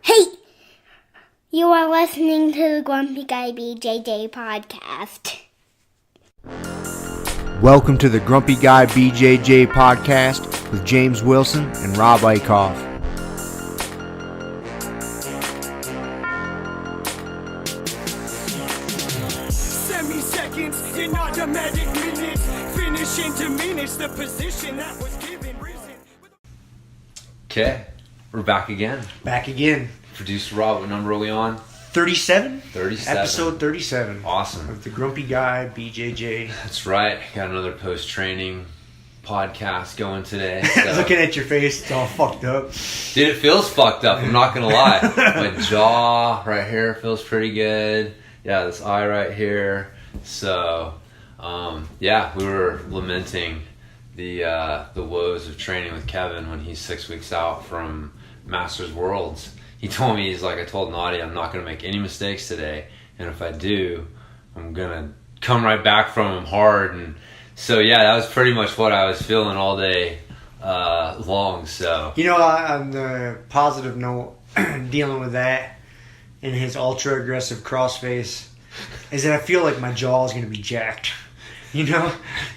Hey! You are listening to the Grumpy Guy BJJ Podcast. Welcome to the Grumpy Guy BJJ Podcast with James Wilson and Rob Eickhoff. Semi-seconds in automatic minutes, finishing to diminish the position that was given risen. Okay, we're back again. Back again. Producer Rob, what number are we on? 37? 37. Episode 37. Awesome. Of the Grumpy Guy BJJ. That's right. Got another post-training podcast going today. So. Looking at your face, it's all fucked up. Dude, it feels fucked up. I'm not going to lie. My jaw right here feels pretty good. Yeah, this eye right here. So, we were lamenting the woes of training with Kevin when he's 6 weeks out from Masters Worlds. He told me, he's like, I told Nadia I'm not going to make any mistakes today, and if I do, I'm going to come right back from him hard. And so, yeah, that was pretty much what I was feeling all day long. So, You know, on the positive note, dealing with that and his ultra-aggressive crossface, is that I feel like my jaw is going to be jacked. You know?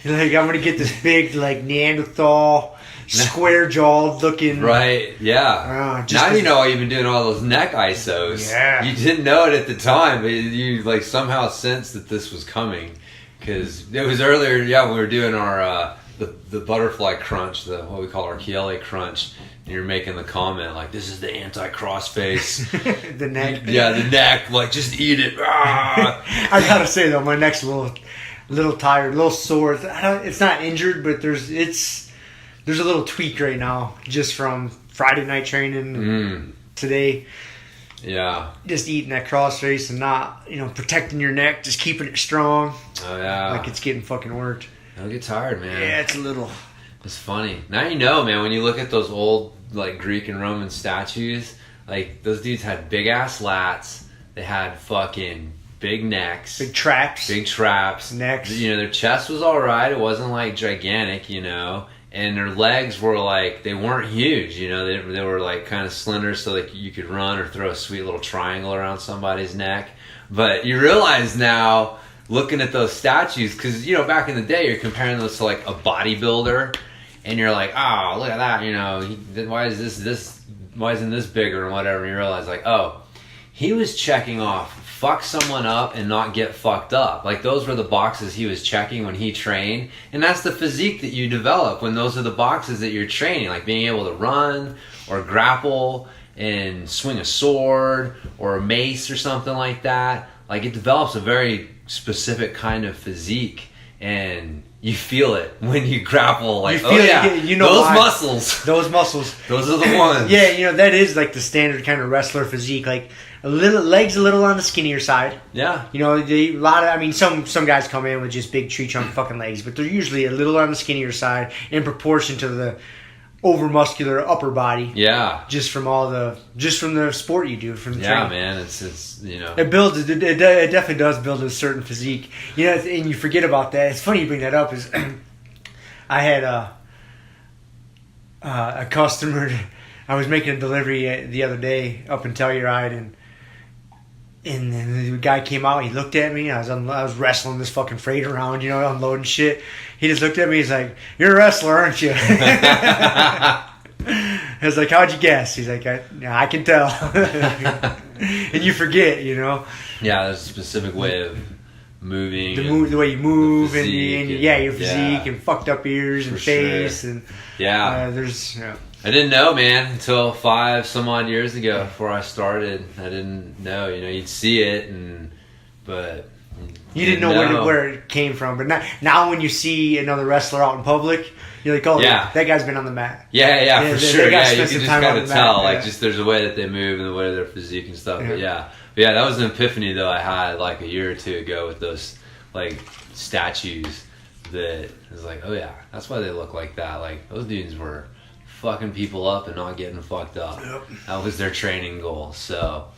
Like, I'm going to get this big, like, Neanderthal, square-jawed looking. Right, yeah. Now you know why you've been doing all those neck ISOs. Yeah. You didn't know it at the time, but you like somehow sensed that this was coming. Because it was earlier, when we were doing our the butterfly crunch, what we call our Kiele crunch, and you're making the comment, like, this is the anti-crossface. The neck. Yeah, the neck, like, just eat it. Ah. I gotta say, though, my neck's a little tired, a little sore. It's not injured, but there's a little tweak right now, just from Friday night training today. Yeah. Just eating that crossface and not, protecting your neck, just keeping it strong. Oh, yeah. Like it's getting fucking worked. Don't get tired, man. Yeah, it's a little. It's funny. Now you know, man, when you look at those old, like, Greek and Roman statues, like, those dudes had big-ass lats. They had fucking big necks. Big traps. Necks. Their chest was all right. It wasn't, like, gigantic, And their legs were, like, they weren't huge, They were, like, kind of slender so like you could run or throw a sweet little triangle around somebody's neck. But you realize now, looking at those statues, because, back in the day, you're comparing those to, like, a bodybuilder, and you're like, oh, look at that, why isn't this bigger and whatever, and you realize, like, oh, he was checking off fuck someone up and not get fucked up. Like, those were the boxes he was checking when he trained, and that's the physique that you develop when those are the boxes that you're training, like being able to run or grapple and swing a sword or a mace or something like that. Like, it develops a very specific kind of physique, and you feel it when you grapple. Like, those why. muscles. Those muscles. Those are the ones. Yeah, that is like the standard kind of wrestler physique. Like, legs a little on the skinnier side. Yeah. Some guys come in with just big tree trunk fucking legs, but they're usually a little on the skinnier side in proportion to the over-muscular upper body. Yeah. Just from the sport you do, from the training. Yeah, man, it's It builds, it definitely does build a certain physique. And you forget about that. It's funny you bring that up, is I had a customer, I was making a delivery the other day up in Telluride, and then the guy came out, he looked at me, I was wrestling this fucking freight around, unloading shit. He just looked at me, he's like, "You're a wrestler, aren't you?" I was like, "How'd you guess?" He's like, I can tell. And you forget, Yeah, there's a specific way of moving. The way you move, and your physique, yeah. and fucked up ears and face. Sure. And yeah. I didn't know, man, until 5 some odd years ago before I started. I didn't know, you'd see it, but you didn't know where it came from. But now when you see another wrestler out in public, you're like, oh, yeah, that guy's been on the mat. Yeah, for sure. Yeah, you can just kind of tell. Mat, like, just there's a way that they move and the way their physique and stuff. Yeah. But yeah, that was an epiphany, though, I had like a year or two ago with those, like, statues that was like, oh, yeah, that's why they look like that. Like, those dudes were fucking people up and not getting fucked up. Yep. That was their training goal. So,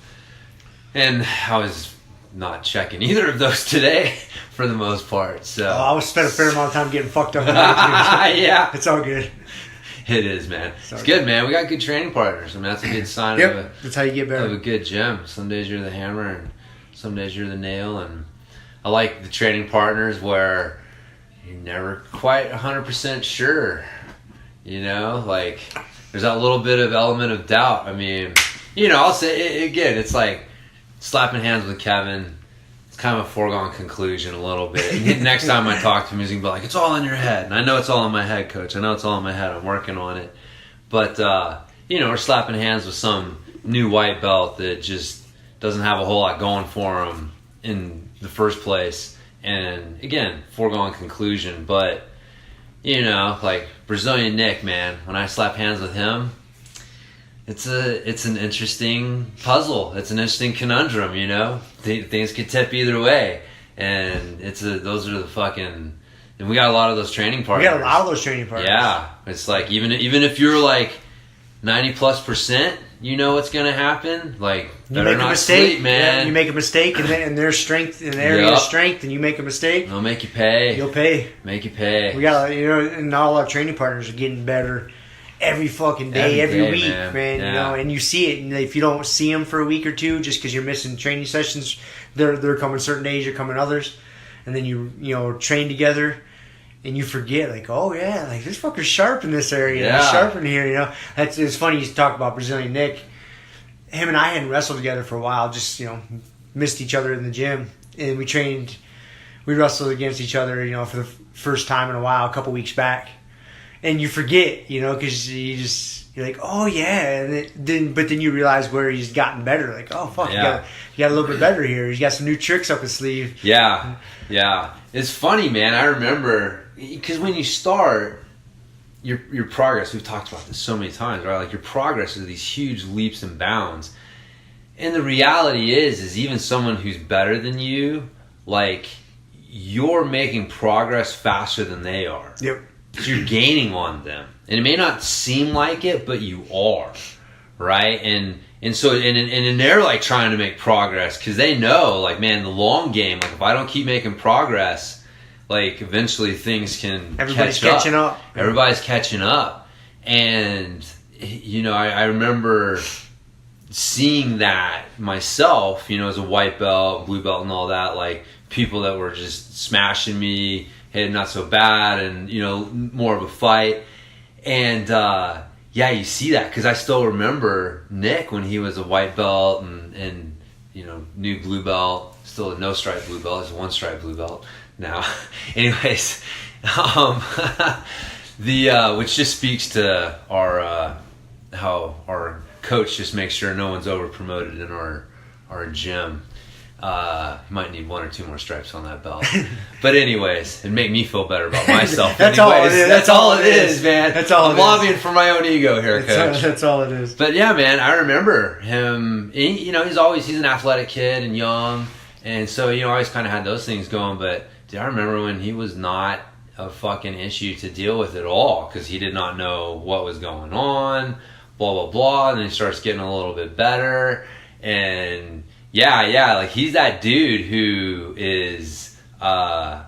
and I was not checking either of those today for the most part. So I was spent a fair amount of time getting fucked up. Yeah, it's all good. It is, man. Sorry. It's good, man. We got good training partners. I mean, that's a good sign that's how you get better. of a good gym. Some days you're the hammer, and some days you're the nail. And I like the training partners where you're never quite 100% sure. You know, like there's that little bit of element of doubt. I mean, you know, I'll say again, it's like slapping hands with Kevin. It's kind of a foregone conclusion a little bit. And next time I talk to him, he's going to be like, it's all in your head. And I know it's all in my head, Coach. I know it's all in my head. I'm working on it. But, you know, we're slapping hands with some new white belt that just doesn't have a whole lot going for him in the first place. And, again, foregone conclusion. But, you know, like Brazilian Nick, man, when I slap hands with him, it's an interesting puzzle. It's an interesting conundrum, you know. Things could tip either way, and those are the fucking. And we got a lot of those training partners. We got a lot of those training partners. Yeah, it's like even if you're like 90+%, you know what's gonna happen. Like you make a mistake, sleep, man. Yeah, you make a mistake, and then in their strength, in their area of strength, and you make a mistake, they'll make you pay. You'll pay. Make you pay. We got and all our training partners are getting better. Every fucking day, every week, man. Yeah. You know, and you see it. And if you don't see them for a week or two, just because you're missing training sessions, they're coming certain days, you're coming others, and then you train together, and you forget like, oh yeah, like this fucker's sharp in this area, he's sharp in here. You know, it's funny you talk about Brazilian Nick. Him and I hadn't wrestled together for a while, just missed each other in the gym, and we wrestled against each other, for the first time in a while, a couple weeks back. And you forget, because you're like, oh yeah, and but then you realize where he's gotten better. Like, oh fuck, he got a little bit better here. He's got some new tricks up his sleeve. Yeah. It's funny, man. I remember because when you start your progress, we've talked about this so many times, right? Like your progress is these huge leaps and bounds. And the reality is even someone who's better than you, like you're making progress faster than they are. Yep. You're gaining on them, and it may not seem like it, but you are, right? And so they're like trying to make progress because they know, like, man, the long game. Like, if I don't keep making progress, like, eventually things can catching up. Everybody's catching up, and I remember seeing that myself. As a white belt, blue belt, and all that, like people that were just smashing me. Hey, not so bad, and more of a fight, and you see that because I still remember Nick when he was a white belt and new blue belt, still a no stripe blue belt, he's a one stripe blue belt now. Anyways, which just speaks to our how our coach just makes sure no one's over promoted in our gym. Might need one or two more stripes on that belt, but anyways, it'd make me feel better about myself. That's all it is. That's all it is, man. That's all. I'm lobbying for my own ego here, Coach. That's all it is. But yeah, man, I remember him. He's an athletic kid and young, and so always kind of had those things going. But dude, I remember when he was not a fucking issue to deal with at all because he did not know what was going on. Blah blah blah, and then he starts getting a little bit better and. Yeah, like he's that dude who is, all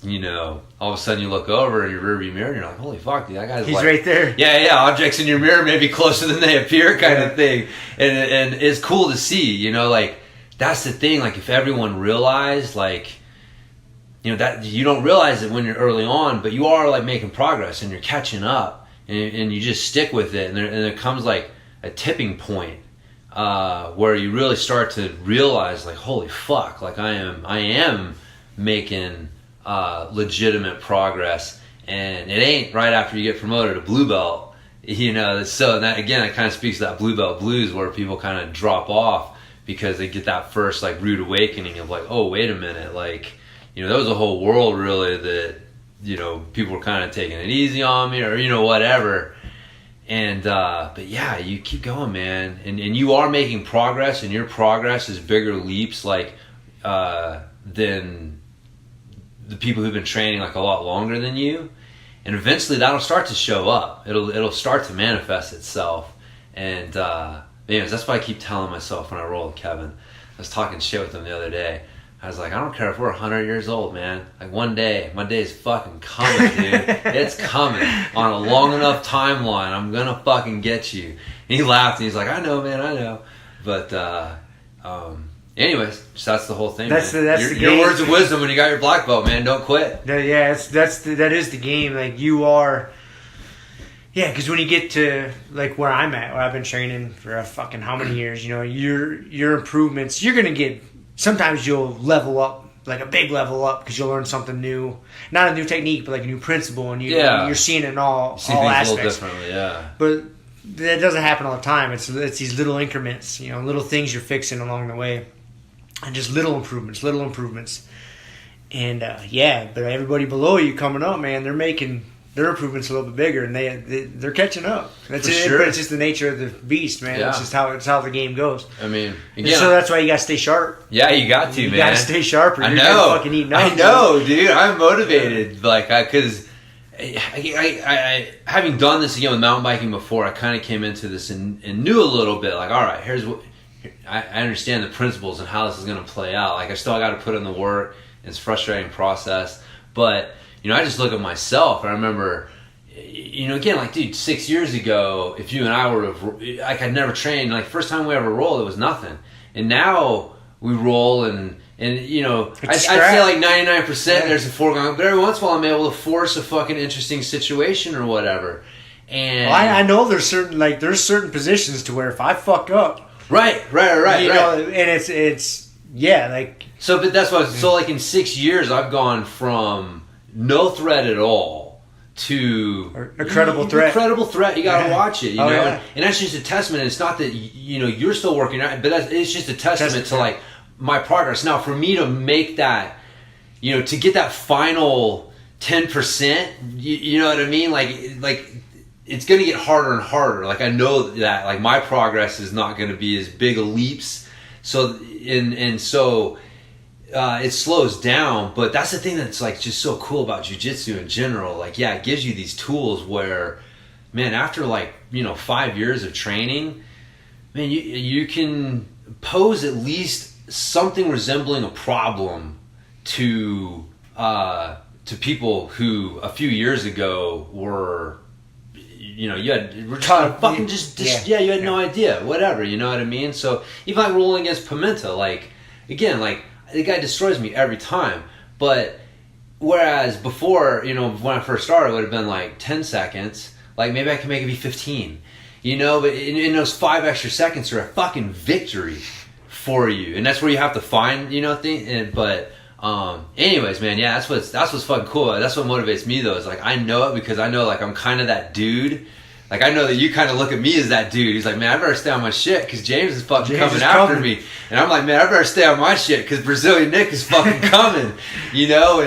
of a sudden you look over in your rearview mirror and you're like, holy fuck, dude, that guy's he's right there. Yeah, objects in your mirror may be closer than they appear kind of thing. And it's cool to see, like, that's the thing, like if everyone realized, like, that you don't realize it when you're early on, but you are like making progress and you're catching up and you just stick with it and there comes like a tipping point. Where you really start to realize, like, holy fuck, like I am making legitimate progress, and it ain't right after you get promoted to blue belt, So that again, it kind of speaks to that blue belt blues where people kind of drop off because they get that first like rude awakening of like, oh wait a minute, like there was a whole world really that people were kind of taking it easy on me or whatever. And, but yeah, you keep going, man. And you are making progress, and your progress is bigger leaps, like, than the people who've been training, like, a lot longer than you. And eventually that'll start to show up. It'll start to manifest itself. And, anyways, that's why I keep telling myself when I roll with Kevin. I was talking shit with him the other day. I was like, I don't care if we're 100 years old, man. Like one day, my day's fucking coming, dude. It's coming on a long enough timeline. I'm gonna fucking get you. And he laughed and he's like, I know, man, I know. But anyways, that's the whole thing. That's man. the your game. words of wisdom when you got your black belt, man. Don't quit. Yeah, that is the game. Like you are. Yeah, because when you get to like where I'm at, where I've been training for a fucking how many years, you know, your improvements, you're gonna get. Sometimes you'll level up, like a big level up, because you'll learn something new, not a new technique, but like a new principle, and you're seeing it in all See things aspects. a little differently, yeah. But that doesn't happen all the time. It's these little increments, you know, little things you're fixing along the way, and just little improvements. And but everybody below you coming up, man, they're making their improvements a little bit bigger, and they're catching up. That's it. Sure. But it's just the nature of the beast, man. Yeah. It's just how the game goes. I mean, And again, so that's why you gotta stay sharp. yeah, you got to, You man. gotta stay sharp, or I you're know. gonna fucking eat nuts. I know, dude. I'm motivated, like, because I having done this again with mountain biking before, I kind of came into this and knew a little bit. Like, all right, here's what I understand the principles and how this is gonna play out. Like, I still got to put in the work. It's a frustrating process, but you know, I just look at myself. I remember. You know, again, like, dude, 6 years ago, if you and I were, like, I'd never trained, like, first time we ever rolled, it was nothing. And now we roll and you know, I'd say like 99% there's a foregone, but every once in a while I'm able to force a fucking interesting situation or whatever. And Well, I know there's certain positions to where if I fuck up, right. you know, and it's like. So, but that's what, so like in 6 years, I've gone from no threat at all to a credible threat. Incredible threat. You gotta watch it, you know. Yeah. And that's just a testament. It's not that you know you're still working out, but it's just a testament to like my progress. Now, for me to make that, you know, to get that final 10%, you know what I mean? Like it's gonna get harder and harder. Like I know that like my progress is not gonna be as big a leaps. So so. It slows down, but that's the thing that's like just so cool about jiu-jitsu in general. Like, yeah, it gives you these tools where, man, after like, you know, 5 years of training, man, you can pose at least something resembling a problem to people who a few years ago were, you know, you had you had no idea, whatever, you know what I mean? So even like rolling against Pimenta, like again, like. The guy destroys me every time. But whereas before, you know, when I first started, it would have been like 10 seconds. Like maybe I can make it be 15. You know, but in those 5 extra seconds are a fucking victory for you. And that's where you have to find, you know, things. But anyways, man, yeah, that's what's fucking cool. That's what motivates me though. Is like I know it because I know like I'm kind of that dude. Like, I know that you kind of look at me as that dude. He's like, man, I better stay on my shit because James is fucking coming after me. And I'm like, man, I better stay on my shit because Brazilian Nick is fucking coming. You know,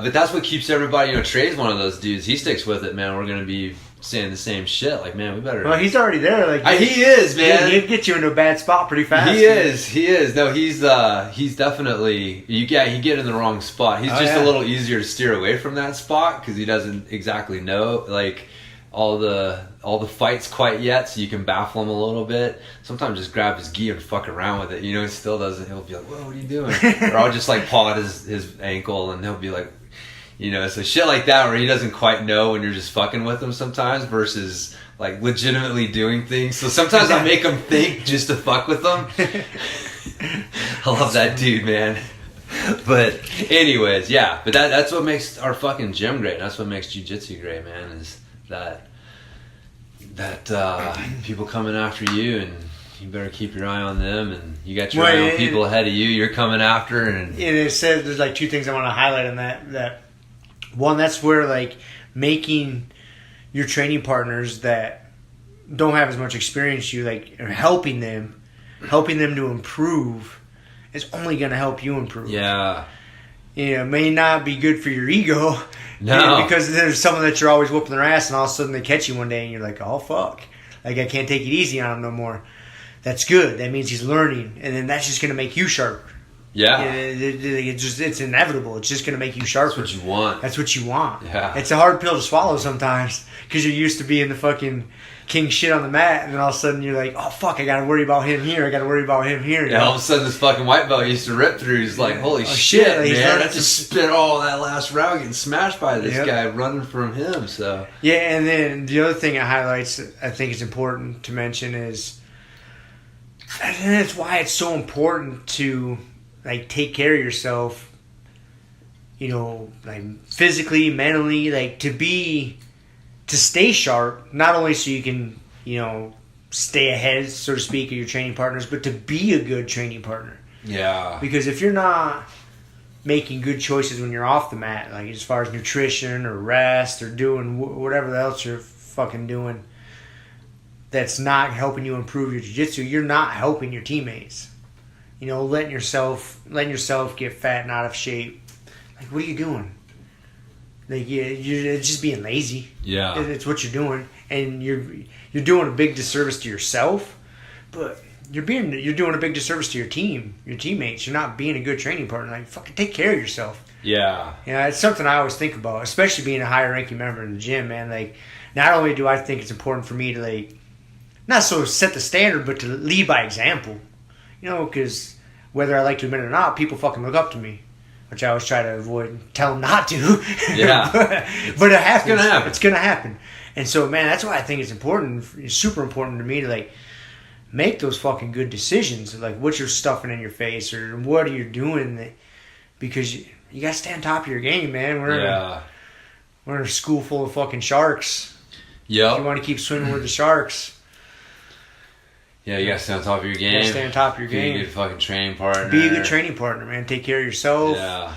but that's what keeps everybody, you know, Trey's one of those dudes. He sticks with it, man. We're going to be saying the same shit. Like, man, we better. Well, he's already there. Like he is, man. He'd get you into a bad spot pretty fast. He is. No, he's definitely, he get in the wrong spot. He's a little easier to steer away from that spot because he doesn't exactly know, like, all the fights quite yet, so you can baffle him a little bit. Sometimes just grab his gi and fuck around with it. You know, he still doesn't. He'll be like, "Whoa, what are you doing?" Or I'll just like paw at his ankle, and he'll be like, you know, so shit like that where he doesn't quite know when you're just fucking with him sometimes versus like legitimately doing things. So sometimes I make him think just to fuck with them. I love that dude, man. But anyways, yeah. But that's what makes our fucking gym great. That's what makes jiu-jitsu great, man. Is that people coming after you, and you better keep your eye on them, and you got your eye on people ahead of you you're coming after. And it says there's like 2 things I want to highlight on that one, that's where like making your training partners that don't have as much experience as you, like, or helping them to improve is only going to help you improve. Yeah. You know, it may not be good for your ego. No. Because there's someone that you're always whooping their ass, and all of a sudden they catch you one day and you're like, oh, fuck. Like, I can't take it easy on him no more. That's good. That means he's learning. And then that's just going to make you sharper. Yeah. It's inevitable. It's just going to make you sharper. That's what you want. That's what you want. Yeah. It's a hard pill to swallow sometimes because you're used to being the fucking king shit on the mat, and then all of a sudden you're like, oh fuck, I got to worry about him here. I got to worry about him here. Yeah, all of a sudden this fucking white belt used to rip through. He's like, holy shit, like, man. I just spent all that last round getting smashed by this Yep. guy running from him. So yeah, and then the other thing it highlights, I think it's important to mention is, and that's why it's so important to like take care of yourself, you know, like physically, mentally, like to stay sharp, not only so you can, you know, stay ahead, so to speak, of your training partners, but to be a good training partner. yeah. Because if you're not making good choices when you're off the mat, like as far as nutrition or rest or doing whatever else you're fucking doing, that's not helping you improve your jiu-jitsu, you're not helping your teammates. You know, letting yourself get fat and out of shape. Like, what are you doing? Like, you're just being lazy. Yeah. It's what you're doing, and you're doing a big disservice to yourself, but you're doing a big disservice to your team, your teammates. You're not being a good training partner. Like, fucking take care of yourself. Yeah. You know, it's something I always think about, especially being a higher ranking member in the gym, man. Like, not only do I think it's important for me to, like, not so set the standard, but to lead by example. You know, because whether I like to admit it or not, people fucking look up to me, which I always try to avoid, tell them not to. Yeah. but it happens. It's gonna happen. It's gonna happen. And so, man, that's why I think it's important. It's super important to me to, like, make those fucking good decisions. Like, what you're stuffing in your face or what are you doing, because you gotta stay on top of your game, man. We're in a school full of fucking sharks. Yep. You want to keep swimming with the sharks. Yeah, you gotta stay on top of your game. You gotta stay on top of your game. Be a good fucking training partner. Be a good training partner, man. Take care of yourself. Yeah.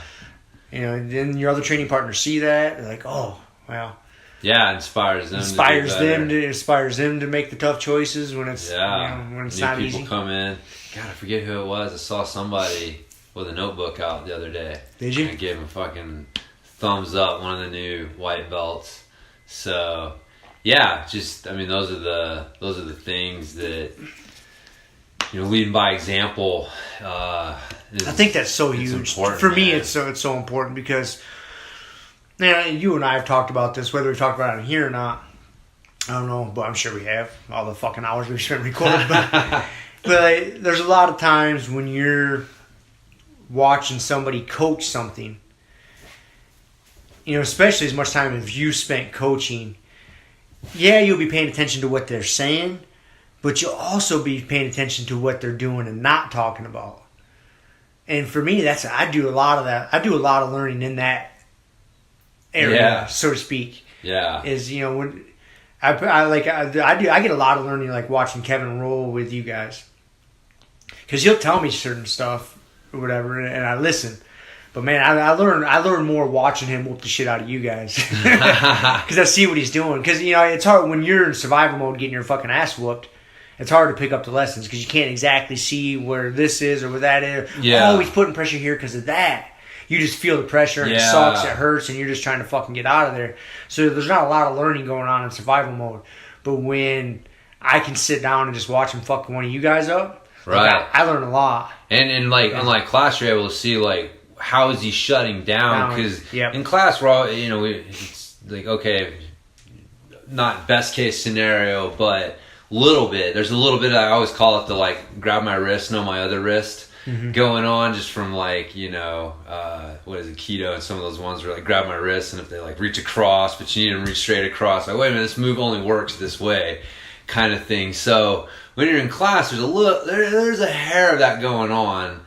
You know, and then your other training partners see that. They're like, oh, well. Yeah, it inspires them. Inspires them to make the tough choices when it's, when it's not easy. New people come in. God, I forget who it was. I saw somebody with a notebook out the other day. Did you? I gave him a fucking thumbs up. One of the new white belts. So, yeah, just those are the things that, you know, leading by example. I think that's so huge. For me, it's so important because, man, you and I have talked about this, whether we've talked about it here or not. I don't know, but I'm sure we have. All the fucking hours we've spent recording. But there's a lot of times when you're watching somebody coach something, you know, especially as much time as you spent coaching, yeah, you'll be paying attention to what they're saying, but you'll also be paying attention to what they're doing and not talking about. And for me, I do a lot of that. I do a lot of learning in that area, so to speak. Yeah. Is, you know, when I get a lot of learning, like watching Kevin roll with you guys, because he'll tell me certain stuff or whatever, and I listen. But man, I learn more watching him whoop the shit out of you guys, because I see what he's doing. Because, you know, it's hard when you're in survival mode getting your fucking ass whooped. It's hard to pick up the lessons because you can't exactly see where this is or where that is. Yeah. Oh, he's putting pressure here because of that. You just feel the pressure and it sucks, it hurts, and you're just trying to fucking get out of there. So there's not a lot of learning going on in survival mode. But when I can sit down and just watch him fuck one of you guys up, right, like, I learn a lot. And unlike class, you're able to see, like, how is he shutting down? Because in class, we're all, you know, it's like, okay, not best case scenario, but little bit. There's a little bit, I always call it the, like, grab my wrist, know my other wrist going on, just from, like, you know, what is it, keto and some of those ones where, like, grab my wrist, and if they, like, reach across, but you need them to reach straight across, like, wait a minute, this move only works this way, kind of thing. So when you're in class, there's a hair of that going on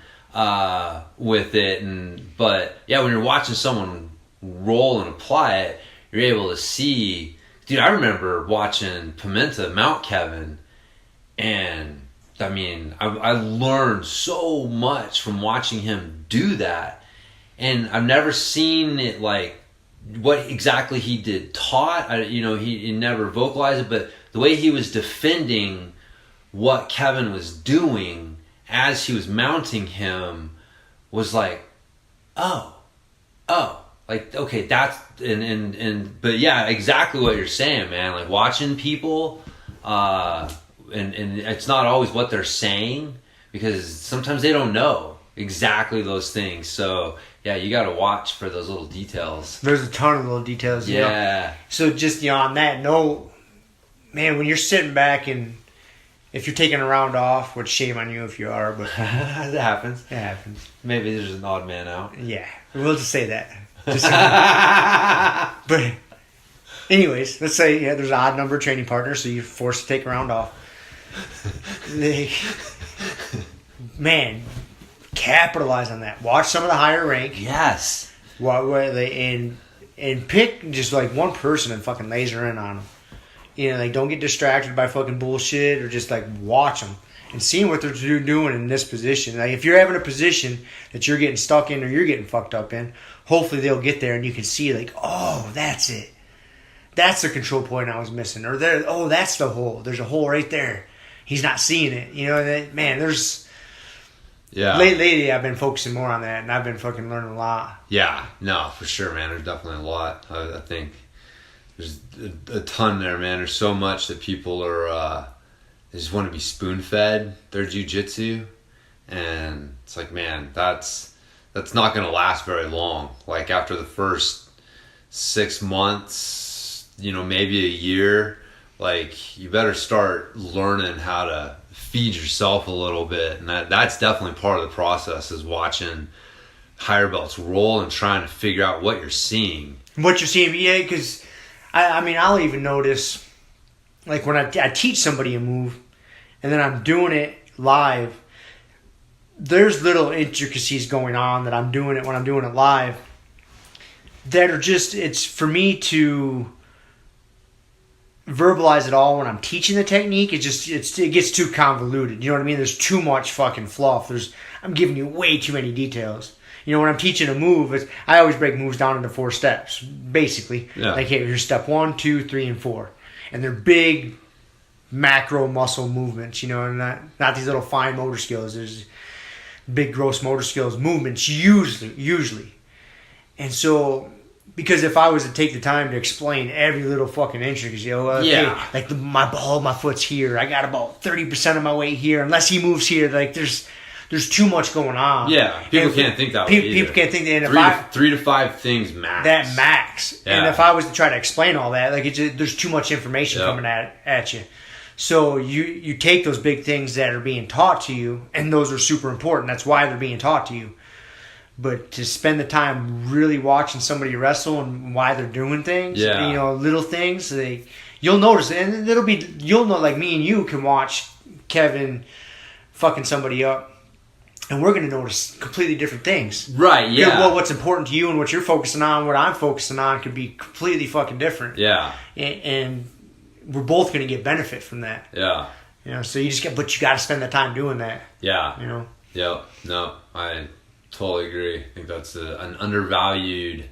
with it, but yeah, when you're watching someone roll and apply it, you're able to see. Dude, I remember watching Pimenta mount Kevin, and I mean, I learned so much from watching him do that, and I've never seen it, like, what exactly he did taught. You know, he never vocalized it, but the way he was defending what Kevin was doing as he was mounting him was like, oh, like, okay, that's, but yeah, exactly what you're saying, man. Like, watching people, and it's not always what they're saying, because sometimes they don't know. exactly those things. So yeah, you got to watch for those little details. There's a ton of little details. You know? So just, you know, on that note, man, when you're sitting back and if you're taking a round off, which shame on you if you are, but it happens. It happens. Maybe there's an odd man out. Yeah, we'll just say that. But anyways, let's say there's an odd number of training partners, so you're forced to take a round off. Man, capitalize on that. Watch some of the higher rank. Yes. And pick just like one person and fucking laser in on them. You know, like don't get distracted by fucking bullshit, or just like watch them and seeing what they're doing in this position. Like if you're having a position that you're getting stuck in or you're getting fucked up in, hopefully they'll get there and you can see like, oh, that's it. That's the control point I was missing. Or there, oh, that's the hole. There's a hole right there. He's not seeing it. You know, man, there's... Yeah. Lately, I've been focusing more on that, and I've been fucking learning a lot. Yeah. No, for sure, man. There's definitely a lot. I think there's a ton there, man. There's so much that people are... they just want to be spoon-fed their jiu-jitsu. And it's like, man, that's not going to last very long. Like, after the first 6 months, you know, maybe a year, like, you better start learning how to feed yourself a little bit. And that's definitely part of the process, is watching higher belts roll and trying to figure out what you're seeing. What you're seeing, yeah, because, I mean, I'll even notice, like, when I teach somebody a move, and then I'm doing it live, there's little intricacies going on that I'm doing it when I'm doing it live that are just, it's for me to verbalize it all when I'm teaching the technique. It gets too convoluted. You know what I mean? There's too much fucking fluff. I'm giving you way too many details. You know, when I'm teaching a move, I always break moves down into 4 steps, basically. Yeah. Like, hey, here's step 1, 2, 3, and 4. And they're big macro muscle movements, you know, and not these little fine motor skills. There's big gross motor skills movements usually. And so, because if I was to take the time to explain every little fucking intricacy, like my ball of my foot's here, I got about 30% of my weight here, unless he moves here, like there's too much going on. Yeah, people can't think that way either. People can't think that. And 3 to 5 things max. That max. Yeah. And if I was to try to explain all that, like there's too much information Yep. coming at you. So you take those big things that are being taught to you, and those are super important. That's why they're being taught to you. But to spend the time really watching somebody wrestle and why they're doing things, you know, little things, you'll notice, and you'll know, like me and you can watch Kevin fucking somebody up, and we're going to notice completely different things. Right, yeah. Well, what's important to you and what you're focusing on, what I'm focusing on, could be completely fucking different. Yeah. And we're both going to get benefit from that. Yeah. You know, so you got to spend the time doing that. Yeah. You know? Yeah. No, I totally agree. I think that's an undervalued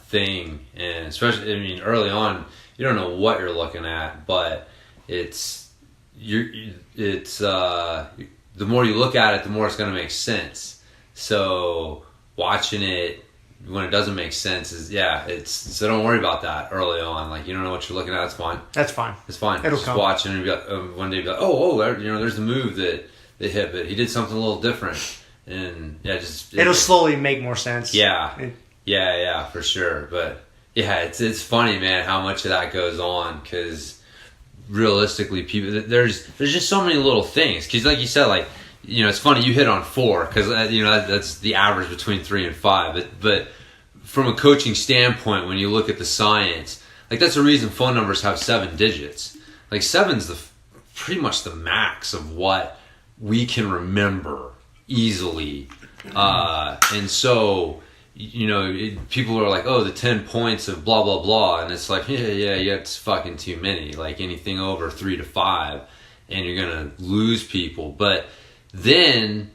thing. And especially, I mean, early on, you don't know what you're looking at, but the more you look at it, the more it's going to make sense. So watching it when it doesn't make sense so don't worry about that early on. Like, you don't know what you're looking at, it's fine. That's fine. It's fine. It'll just come. Watch and be like, one day be like, oh, you know, there's the move that they hit, but he did something a little different. And it'll slowly make more sense. Yeah. Yeah, for sure. But yeah, it's funny, man, how much of that goes on, because realistically, people, there's just so many little things. Because like you said, like, you know, it's funny you hit on 4, because you know that's the average between 3 and 5. But from a coaching standpoint, when you look at the science, like, that's the reason phone numbers have 7 digits. Like, 7's pretty much the max of what we can remember easily. And so, you know, people are like, oh, the 10 points of blah blah blah, and it's like, yeah, it's fucking too many. Like, anything over 3 to 5, and you're gonna lose people. But then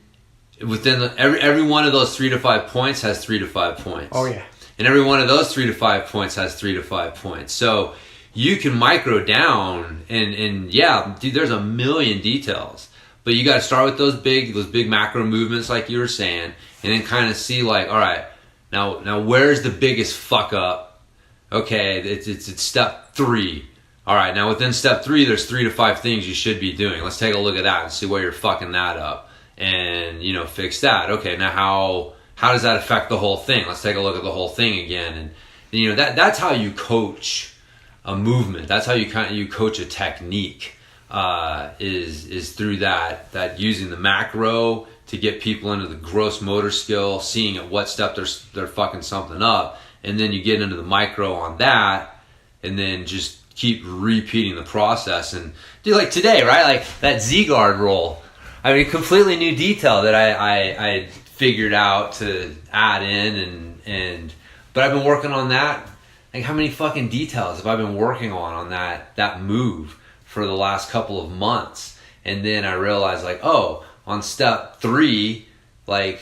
within every one of those 3 to 5 points has 3 to 5 points. Oh yeah. And every one of those 3 to 5 points has 3 to 5 points. So you can micro down, and yeah, dude, there's a million details. But you got to start with those big macro movements, like you were saying, and then kind of see, like, all right, now where's the biggest fuck up? Okay, it's step 3. All right, now within step 3, there's 3 to 5 things you should be doing. Let's take a look at that and see where you're fucking that up. and, you know, fix that. Okay, now how does that affect the whole thing? Let's take a look at the whole thing again. And, you know, that's how you coach a movement. That's how you coach a technique, is through that using the macro to get people into the gross motor skill, seeing at what step they're fucking something up, and then you get into the micro on that, and then just keep repeating the process. And dude, like today, right? Like that Z-guard roll. I mean, completely new detail that I figured out to add in, but I've been working on that. Like, how many fucking details have I been working on that move for the last couple of months? And then I realized, like, oh, on step 3, like,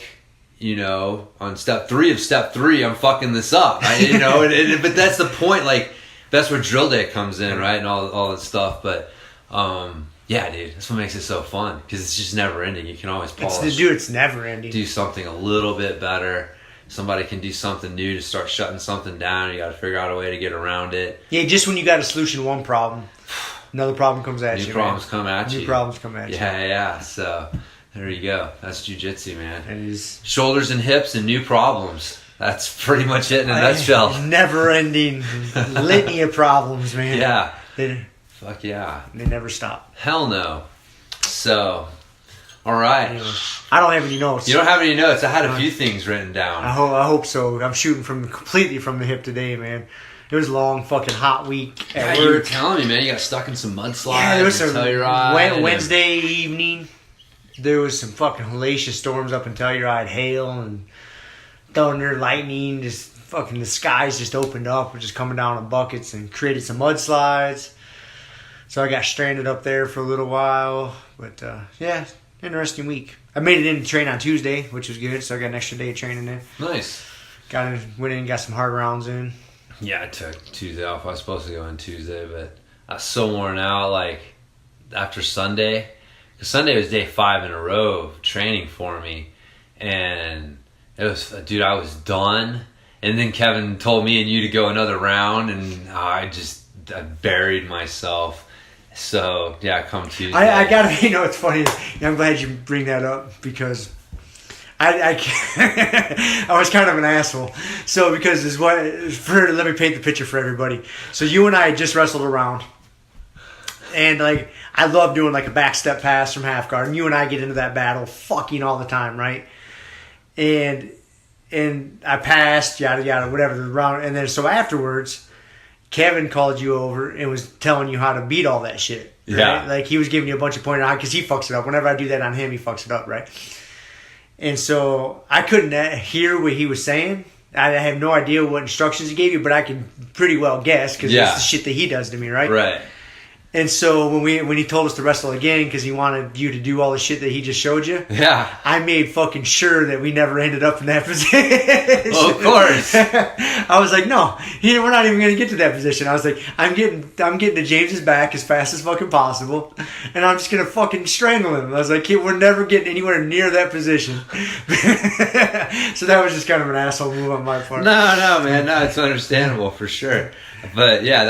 you know, on step 3 of step 3, I'm fucking this up, right? You know, but that's the point. Like, that's where drill day comes in, right? And all that stuff. But, yeah, dude, that's what makes it so fun, because it's just never ending. You can always polish. It's never ending. Do something a little bit better. Somebody can do something new to start shutting something down. You got to figure out a way to get around it. Yeah, just when you got a solution to one problem, another problem comes at you. New problems come at you. New problems come at you. Yeah. So there you go. That's jiu-jitsu, man. It is. Shoulders and hips and new problems. That's pretty much it in a nutshell. Never-ending litany of problems, man. Yeah. Fuck yeah. They never stop. Hell no. So, all right. I don't have any notes. You don't have any notes? I had a few things written down. I hope so. I'm shooting completely from the hip today, man. It was a long, fucking hot week at work. You were telling me, man, you got stuck in some mudslides. Yeah, there was some Wednesday evening. There was some fucking hellacious storms up in Telluride, hail and thunder, lightning. Just fucking the skies just opened up, just coming down in buckets and created some mudslides. So I got stranded up there for a little while, but yeah, interesting week. I made it in to train on Tuesday, which was good. So I got an extra day of training in. Nice. Went in, got some hard rounds in. Yeah, I took Tuesday off. I was supposed to go in Tuesday, but I was so worn out, like, after Sunday. Because Sunday was day 5 in a row of training for me. And it was, dude, I was done. And then Kevin told me and you to go another round, and I buried myself. So, yeah, come Tuesday. I gotta, you know, it's funny. I'm glad you bring that up, because I was kind of an asshole. So, because let me paint the picture for everybody. So, you and I just wrestled around. And, like, I love doing, like, a back step pass from half guard. And you and I get into that battle fucking all the time, right? And I passed, yada, yada, whatever, the round. And then, so afterwards, Kevin called you over and was telling you how to beat all that shit. Right? Yeah. Like, he was giving you a bunch of pointers out, because he fucks it up. Whenever I do that on him, he fucks it up, right? And so I couldn't hear what he was saying. I have no idea what instructions he gave you, but I can pretty well guess, because it's the shit that he does to me, right? Right. And so when he told us to wrestle again, because he wanted you to do all the shit that he just showed you, I made fucking sure that we never ended up in that position. Well, of course. I was like, no, we're not even going to get to that position. I was like, I'm getting to James's back as fast as fucking possible, and I'm just going to fucking strangle him. I was like, we're never getting anywhere near that position. So that was just kind of an asshole move on my part. No, man, no, it's understandable for sure. But yeah,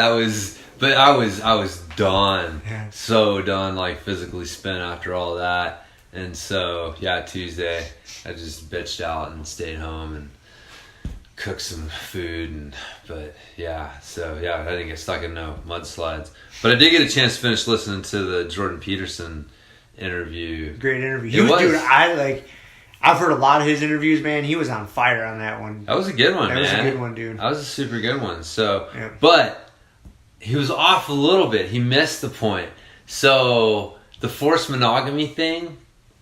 But I was done, so done, like physically spent after all that. And so, yeah, Tuesday, I just bitched out and stayed home and cooked some food. But yeah, so yeah, I didn't get stuck in no mudslides. But I did get a chance to finish listening to the Jordan Peterson interview. Great interview. Dude, I've heard a lot of his interviews, man. He was on fire on that one. That was a good one, man. That was a good one, dude. That was a super good one. So, but he was off a little bit. He missed the point. So the forced monogamy thing,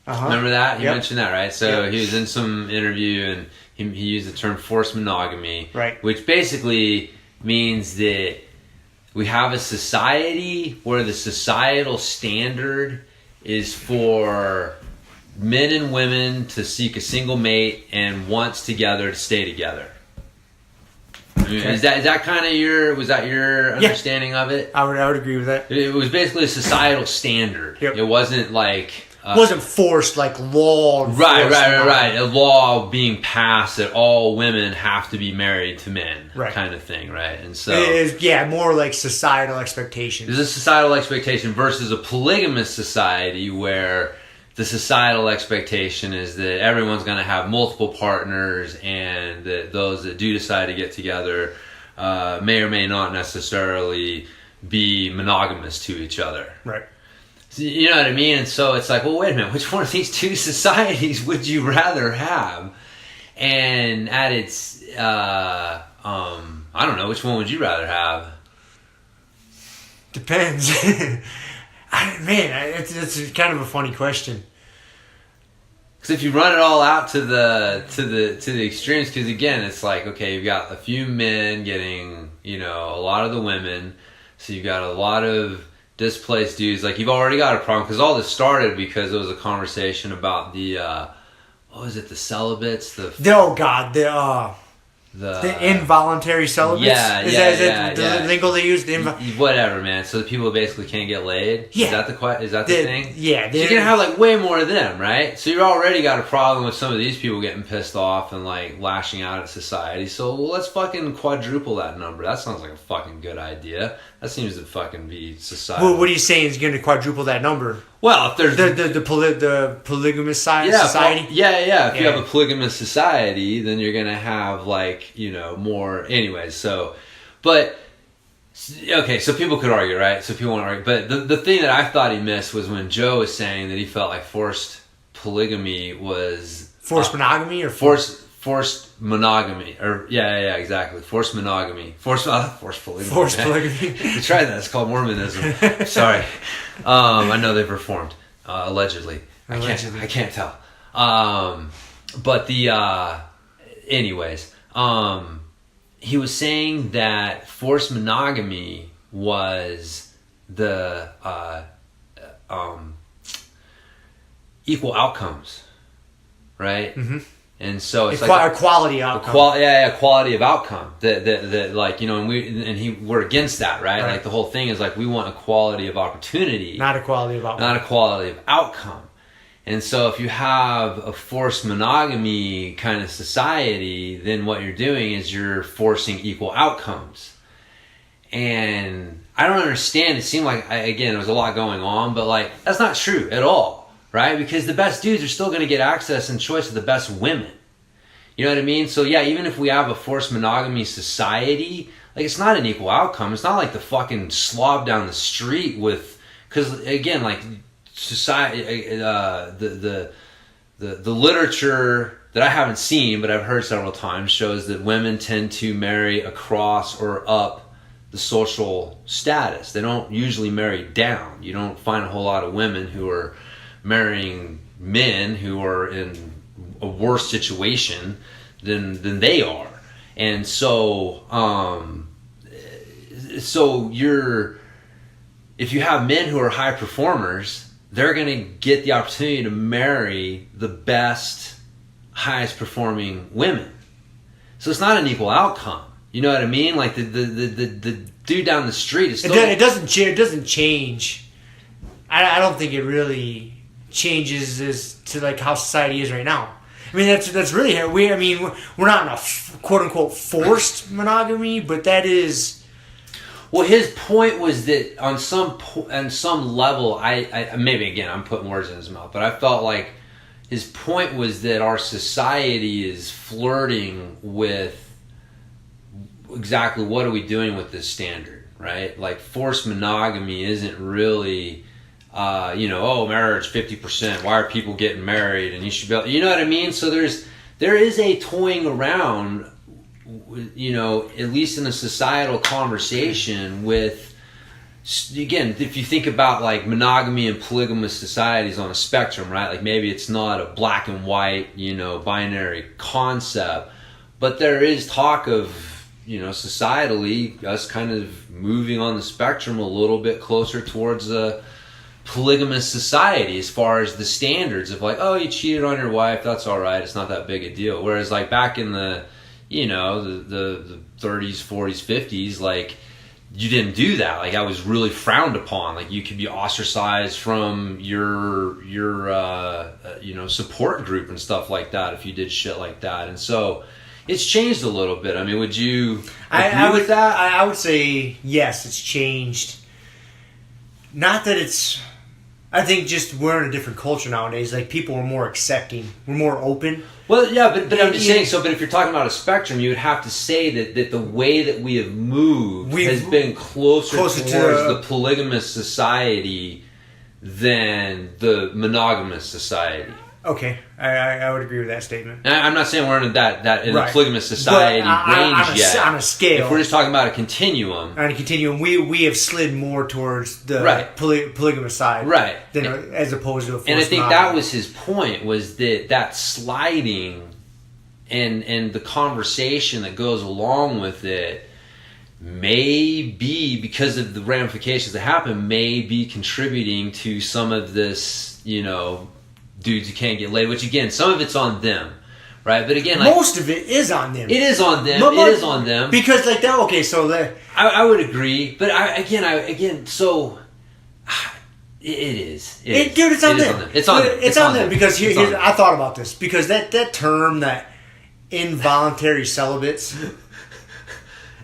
remember that? He mentioned that, right? So he was in some interview and he used the term forced monogamy, right? Which basically means that we have a society where the societal standard is for men and women to seek a single mate and once together to stay together. Okay. Is that kind of your understanding of it? I would agree with that. It was basically a societal standard. Yep. It wasn't like it wasn't forced, like law. Right. A law being passed that all women have to be married to men, kind of thing, right? And so it is, more like societal expectations. There's a societal expectation versus a polygamous society where the societal expectation is that everyone's going to have multiple partners, and that those that do decide to get together may or may not necessarily be monogamous to each other. Right. So, you know what I mean? And so it's like, well, wait a minute, which one of these two societies would you rather have? And at its, I don't know, which one would you rather have? Depends. It's kind of a funny question. Because if you run it all out to the extremes, because again, it's like, okay, you've got a few men getting, you know, a lot of the women, so you've got a lot of displaced dudes. Like, you've already got a problem, because all this started because there was a conversation about the what was it, the celibates, the involuntary celibates. Is that the lingo they use? Whatever, man. So the people basically can't get laid. Yeah. Is that the thing? Yeah. So you're gonna have like way more of them, right? So you're already got a problem with some of these people getting pissed off and like lashing out at society. So let's fucking quadruple that number. That sounds like a fucking good idea. That seems to fucking be society. Well, what are you saying is going to quadruple that number? Well, if there's the polygamous society. If you have a polygamous society, then you're gonna have like, you know, more. Anyways, so, but okay, so people could argue, right? So people want to argue, but the thing that I thought he missed was when Joe was saying that he felt like forced polygamy was forced monogamy or forced monogamy, or exactly, forced monogamy, forced polygamy. Forced polygamy. We tried that. It's called Mormonism. Sorry, I know they've reformed, allegedly. I can't tell. But the anyways, he was saying that forced monogamy was the equal outcomes, right? Mm-hmm. And so it's like a quality outcome. Quality of outcome. That like, you know, we're against that, right? Like the whole thing is like, we want a quality of opportunity, not a quality of outcome. Not a quality of outcome. And so if you have a forced monogamy kind of society, then what you're doing is you're forcing equal outcomes. And I don't understand. It seemed like, again, there was a lot going on, but like, that's not true at all, right? Because the best dudes are still going to get access and choice of the best women. You know what I mean? So yeah, even if we have a forced monogamy society, like, it's not an equal outcome. It's not like the fucking slob down the street with, because again, like, society, the literature that I haven't seen but I've heard several times shows that women tend to marry across or up the social status. They don't usually marry down. You don't find a whole lot of women who are marrying men who are in a worse situation than they are. And so if you have men who are high performers, they're going to get the opportunity to marry the best, highest performing women. So it's not an equal outcome. You know what I mean? Like the dude down the street is still... It doesn't change. I don't think it really changes as to like how society is right now. I mean, that's really we're not in a quote unquote forced monogamy, but that is... Well, his point was that on some level, I maybe again I'm putting words in his mouth, but I felt like his point was that our society is flirting with exactly what are we doing with this standard, right? Like, forced monogamy isn't really, marriage 50%. Why are people getting married? And you should be able, you know what I mean? So there is a toying around, you know, at least in a societal conversation with, again, if you think about like monogamy and polygamous societies on a spectrum, right? Like, maybe it's not a black and white, you know, binary concept, but there is talk of, you know, societally us kind of moving on the spectrum a little bit closer towards a polygamous society as far as the standards of like, oh, you cheated on your wife, that's all right, it's not that big a deal. Whereas like back in the, you know, the 30s, 40s, 50s, like, you didn't do that. Like, that was really frowned upon. Like, you could be ostracized from your support group and stuff like that if you did shit like that. And so it's changed a little bit. I mean, would you agree with that? I would say yes, it's changed. Not that it's I think just we're in a different culture nowadays. Like, people are more accepting. We're more open. Well, yeah, but I'm just saying, so, but if you're talking about a spectrum, you would have to say that the way that we have moved has been closer towards the polygamous society than the monogamous society. Okay, I would agree with that statement. And I'm not saying we're in that in a polygamous society range yet. On a scale. If we're just talking about a continuum. On a continuum, we have slid more towards the polygamous side. Right. Than as opposed to a forced And I think monogamy. that was his point, was that sliding and the conversation that goes along with it may be, because of the ramifications that happen, may be contributing to some of this, dudes who can't get laid, which again, some of it's on them, right? But again, like, most of it is on them. It is on them. It is on them. Because like that. Okay, so I would agree, but so it is. Dude, it's on them. It's on them. It's on them because here I thought about this because that term, that involuntary celibates.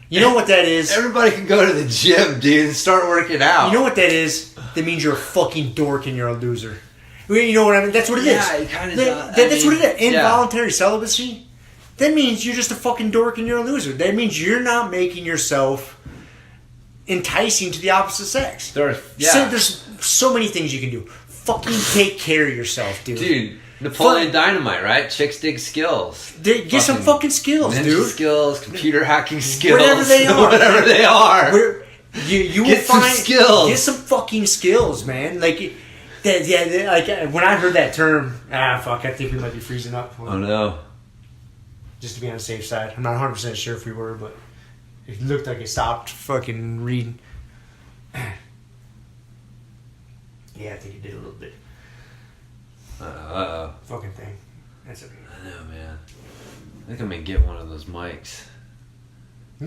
You know what that is? Everybody can go to the gym, dude, and start working out. You know what that is? That means you're a fucking dork and you're a loser. You know what I mean? That's what it is. Yeah, it kind of that's what it is. Involuntary celibacy. That means you're just a fucking dork and you're a loser. That means you're not making yourself enticing to the opposite sex. There's so many things you can do. Fucking take care of yourself, dude. Dude, Napoleon Dynamite, right? Chicks dig skills. Get some fucking skills, ninja dude. Skills, computer hacking skills. Whatever they are. Whatever they are. You get some skills. Get some fucking skills, man. Like when I heard that term, fuck, I think we might be freezing up. Oh no. Just to be on the safe side. I'm not 100% sure if we were, but it looked like it stopped fucking reading. Yeah, I think it did a little bit. Fucking thing. That's okay. I know, man. I think I'm gonna get one of those mics.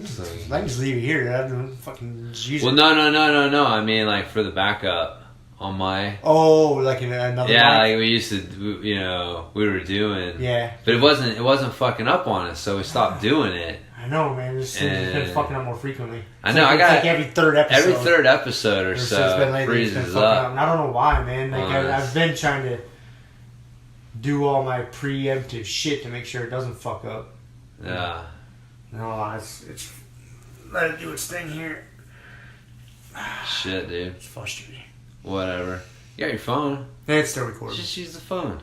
So, I can just leave it here. I don't fucking use it. Well, no. I mean, like, for the backup on my... Oh, like in another Yeah, mic? like we used to, we were doing... Yeah. But it wasn't fucking up on us, so we stopped doing it. I know, man. It's been fucking up more frequently. I know, I got... Like every third episode. Every third episode or so, it freezes up. And I don't know why, man. Like, I've been trying to do all my preemptive shit to make sure it doesn't fuck up. Yeah. No, it's let it do its thing here. Shit, dude. It's frustrating. Whatever. You got your phone. It's still recording. Just use the phone.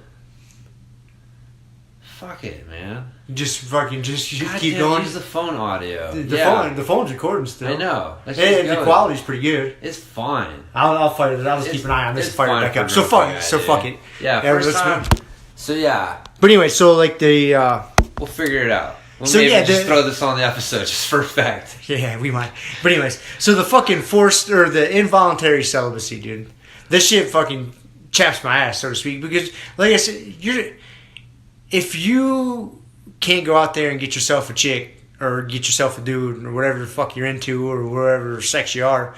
Fuck it, man. Just God keep going. Use the phone audio. The phone's recording still. I know. The quality's pretty good. It's fine. I'll fight it. I'll just keep an eye on this. Fire it back up. So fuck it. Yeah. First time. So yeah. But anyway, so like we'll figure it out. Well, so maybe yeah, just throw this on the episode just for effect. Yeah, we might. But anyways, so the fucking forced or the involuntary celibacy, dude. This shit fucking chaps my ass, so to speak, because like I said, if you can't go out there and get yourself a chick or get yourself a dude or whatever the fuck you're into or whatever sex you are,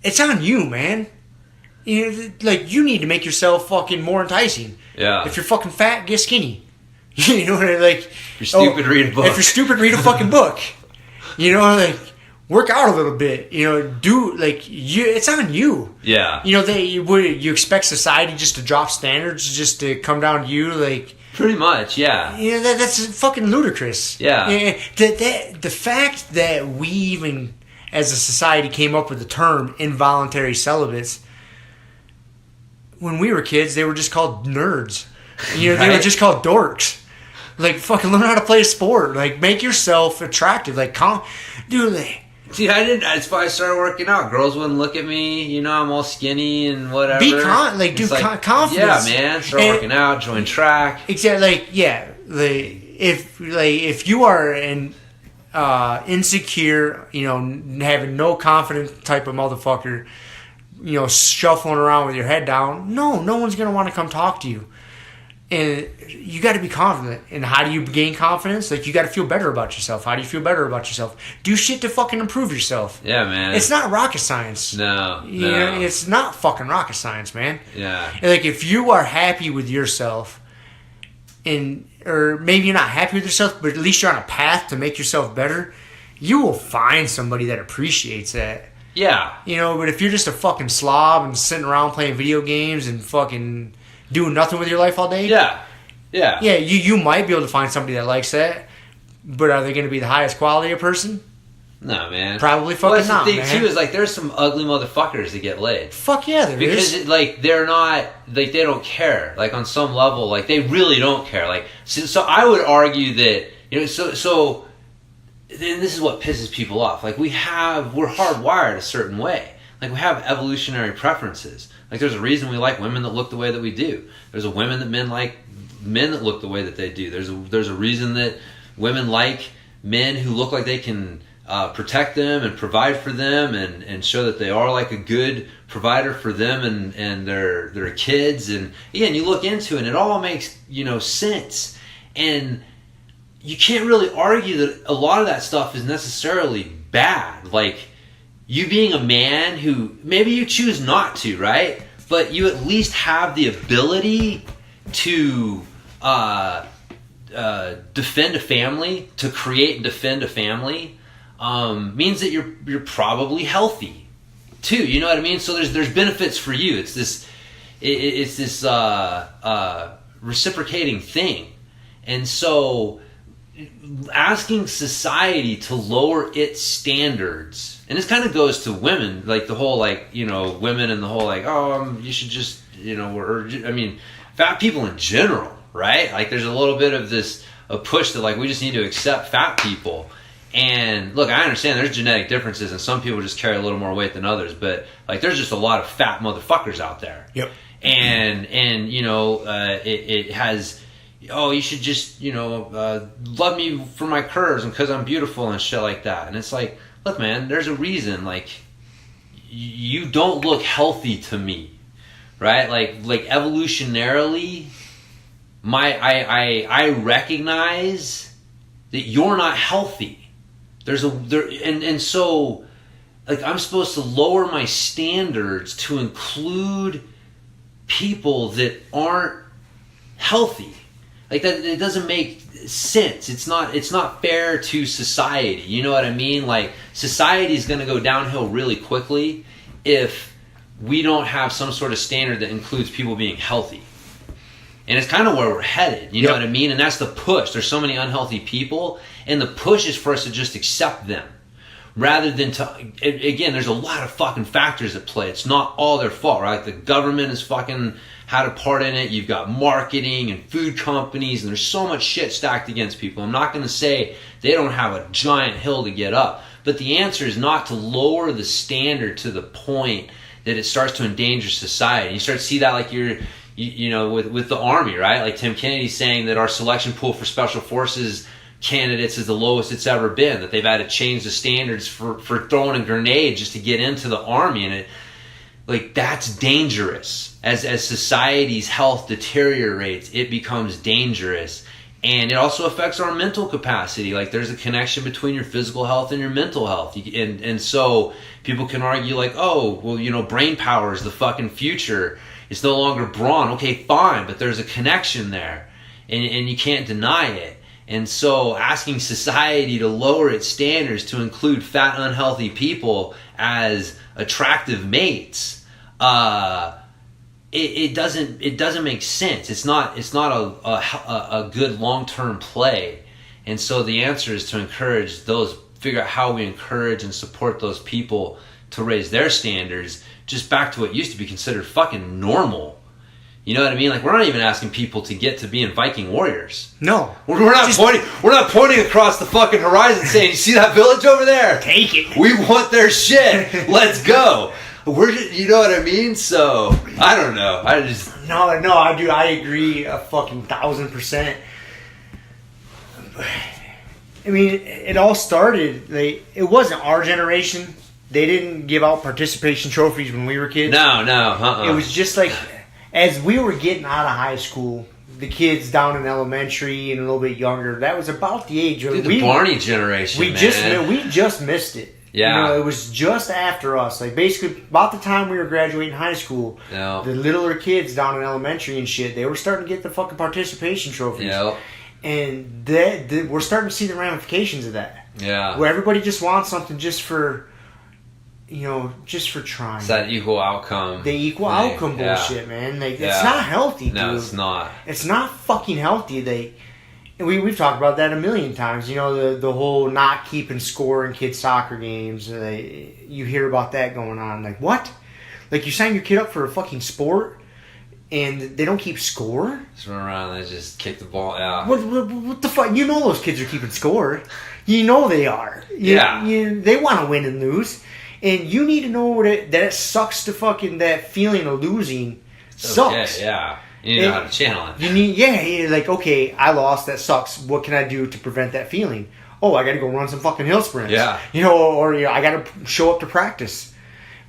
it's on you, man. You need to make yourself fucking more enticing. Yeah. If you're fucking fat, get skinny. You know what I mean? Like, if you're stupid, read a book. If you're stupid, read a fucking book. You know, like, work out a little bit. You know, it's on you. Yeah. You know, you expect society just to drop standards, just to come down to you, like. Pretty much, yeah. You know, that's fucking ludicrous. Yeah. The fact that we even, as a society, came up with the term involuntary celibates. When we were kids, they were just called nerds. You know, They were just called dorks. Like, fucking learn how to play a sport. Like, make yourself attractive. Like, dude, see, that's why I started working out. Girls wouldn't look at me. You know, I'm all skinny and whatever. Confidence. Yeah, man. Start working out. Join track. Exactly. If you are an insecure, you know, having no confidence type of motherfucker, you know, shuffling around with your head down, no one's gonna want to come talk to you. And you got to be confident. And how do you gain confidence? Like, you got to feel better about yourself. How do you feel better about yourself? Do shit to fucking improve yourself. Yeah, man. It's not rocket science. No. You know, it's not fucking rocket science, man. Yeah. And like, if you are happy with yourself, or maybe you're not happy with yourself, but at least you're on a path to make yourself better, you will find somebody that appreciates that. Yeah. You know, but if you're just a fucking slob and sitting around playing video games and fucking doing nothing with your life all day. Yeah. Yeah, you might be able to find somebody that likes that, but are they going to be the highest quality of person? No, man. Probably fucking not, the thing, man. too, is, like, there's some ugly motherfuckers that get laid. Fuck yeah, there is. Because, like, they're not, like, they don't care. Like, on some level, like, they really don't care. Like, so I would argue that, you know, so, and this is what pisses people off. Like, we're hardwired a certain way. Like, we have evolutionary preferences. Like, there's a reason we like women that look the way that we do. There's a women that men like men that look the way that they do. There's a reason that women like men who look like they can protect them and provide for them and show that they are like a good provider for them and their kids. And again, you look into it and it all makes, you know, sense. And you can't really argue that a lot of that stuff is necessarily bad. Like, you being a man who maybe you choose not to, right? But you at least have the ability to defend a family, to create and defend a family, means that you're probably healthy too. You know what I mean? So there's benefits for you. It's this reciprocating thing. And so asking society to lower its standards, and this kind of goes to women, like the whole, like, you know, women and the whole, like, you should just, you know, or I mean, fat people in general, right? Like, there's a little bit of a push that, like, we just need to accept fat people. And look, I understand there's genetic differences and some people just carry a little more weight than others, but, like, there's just a lot of fat motherfuckers out there. Yep. And you know, it has, you should just, you know, love me for my curves and because I'm beautiful and shit like that. And it's like, look, man, there's a reason. Like, you don't look healthy to me, right? Like evolutionarily, I recognize that you're not healthy. And so, like, I'm supposed to lower my standards to include people that aren't healthy. Like, that, it doesn't make sense. It's not fair to society. You know what I mean? Like, society is going to go downhill really quickly if we don't have some sort of standard that includes people being healthy. And it's kind of where we're headed. You know what I mean? And that's the push. There's so many unhealthy people, and the push is for us to just accept them. Rather than again, there's a lot of fucking factors at play. It's not all their fault, right? The government has fucking had a part in it. You've got marketing and food companies, and there's so much shit stacked against people. I'm not going to say they don't have a giant hill to get up, but the answer is not to lower the standard to the point that it starts to endanger society. You start to see that, like, you know, with the Army, right? Like, Tim Kennedy's saying that our selection pool for special forces candidates is the lowest it's ever been, that they've had to change the standards for throwing a grenade just to get into the Army. And that's dangerous. As society's health deteriorates, it becomes dangerous. And it also affects our mental capacity. Like, there's a connection between your physical health and your mental health. And so people can argue, like, oh, well, you know, brain power is the fucking future. It's no longer brawn. Okay, fine, but there's a connection there. And you can't deny it. And so asking society to lower its standards to include fat, unhealthy people as attractive mates, it doesn't make sense. It's not a good long-term play. And so the answer is to figure out how we encourage and support those people to raise their standards just back to what used to be considered fucking normal. You know what I mean? Like, we're not even asking people to get to being Viking warriors. No. We're not pointing across the fucking horizon saying, you see that village over there? Take it. We want their shit. Let's go. You know what I mean? So, I don't know. No, I do. I agree a fucking 1,000%. I mean, it all started, it wasn't our generation. They didn't give out participation trophies when we were kids. No. It was just like, as we were getting out of high school, the kids down in elementary and a little bit younger, that was about the age of the Barney generation. We just missed it. Yeah. You know, it was just after us. Like, basically, about the time we were graduating high school, the littler kids down in elementary and shit, they were starting to get the fucking participation trophies. Yeah. And we're starting to see the ramifications of that. Yeah. Where everybody just wants something just for, just for trying. It's that equal outcome. The equal outcome bullshit, man. Like, it's not healthy, dude. No, it's not. It's not fucking healthy. We've talked about that a million times. The whole not keeping score in kids' soccer games. You hear about that going on. Like, what? Like, you sign your kid up for a fucking sport and they don't keep score? Just run around and they just kick the ball out. What the fuck? You know those kids are keeping score. You know they are. They want to win and lose. And you need to know that it sucks to fucking, that feeling of losing sucks. Okay, yeah. You need to know how to channel it. You're like, okay, I lost, that sucks. What can I do to prevent that feeling? Oh, I got to go run some fucking hill sprints. Yeah. Or I got to show up to practice.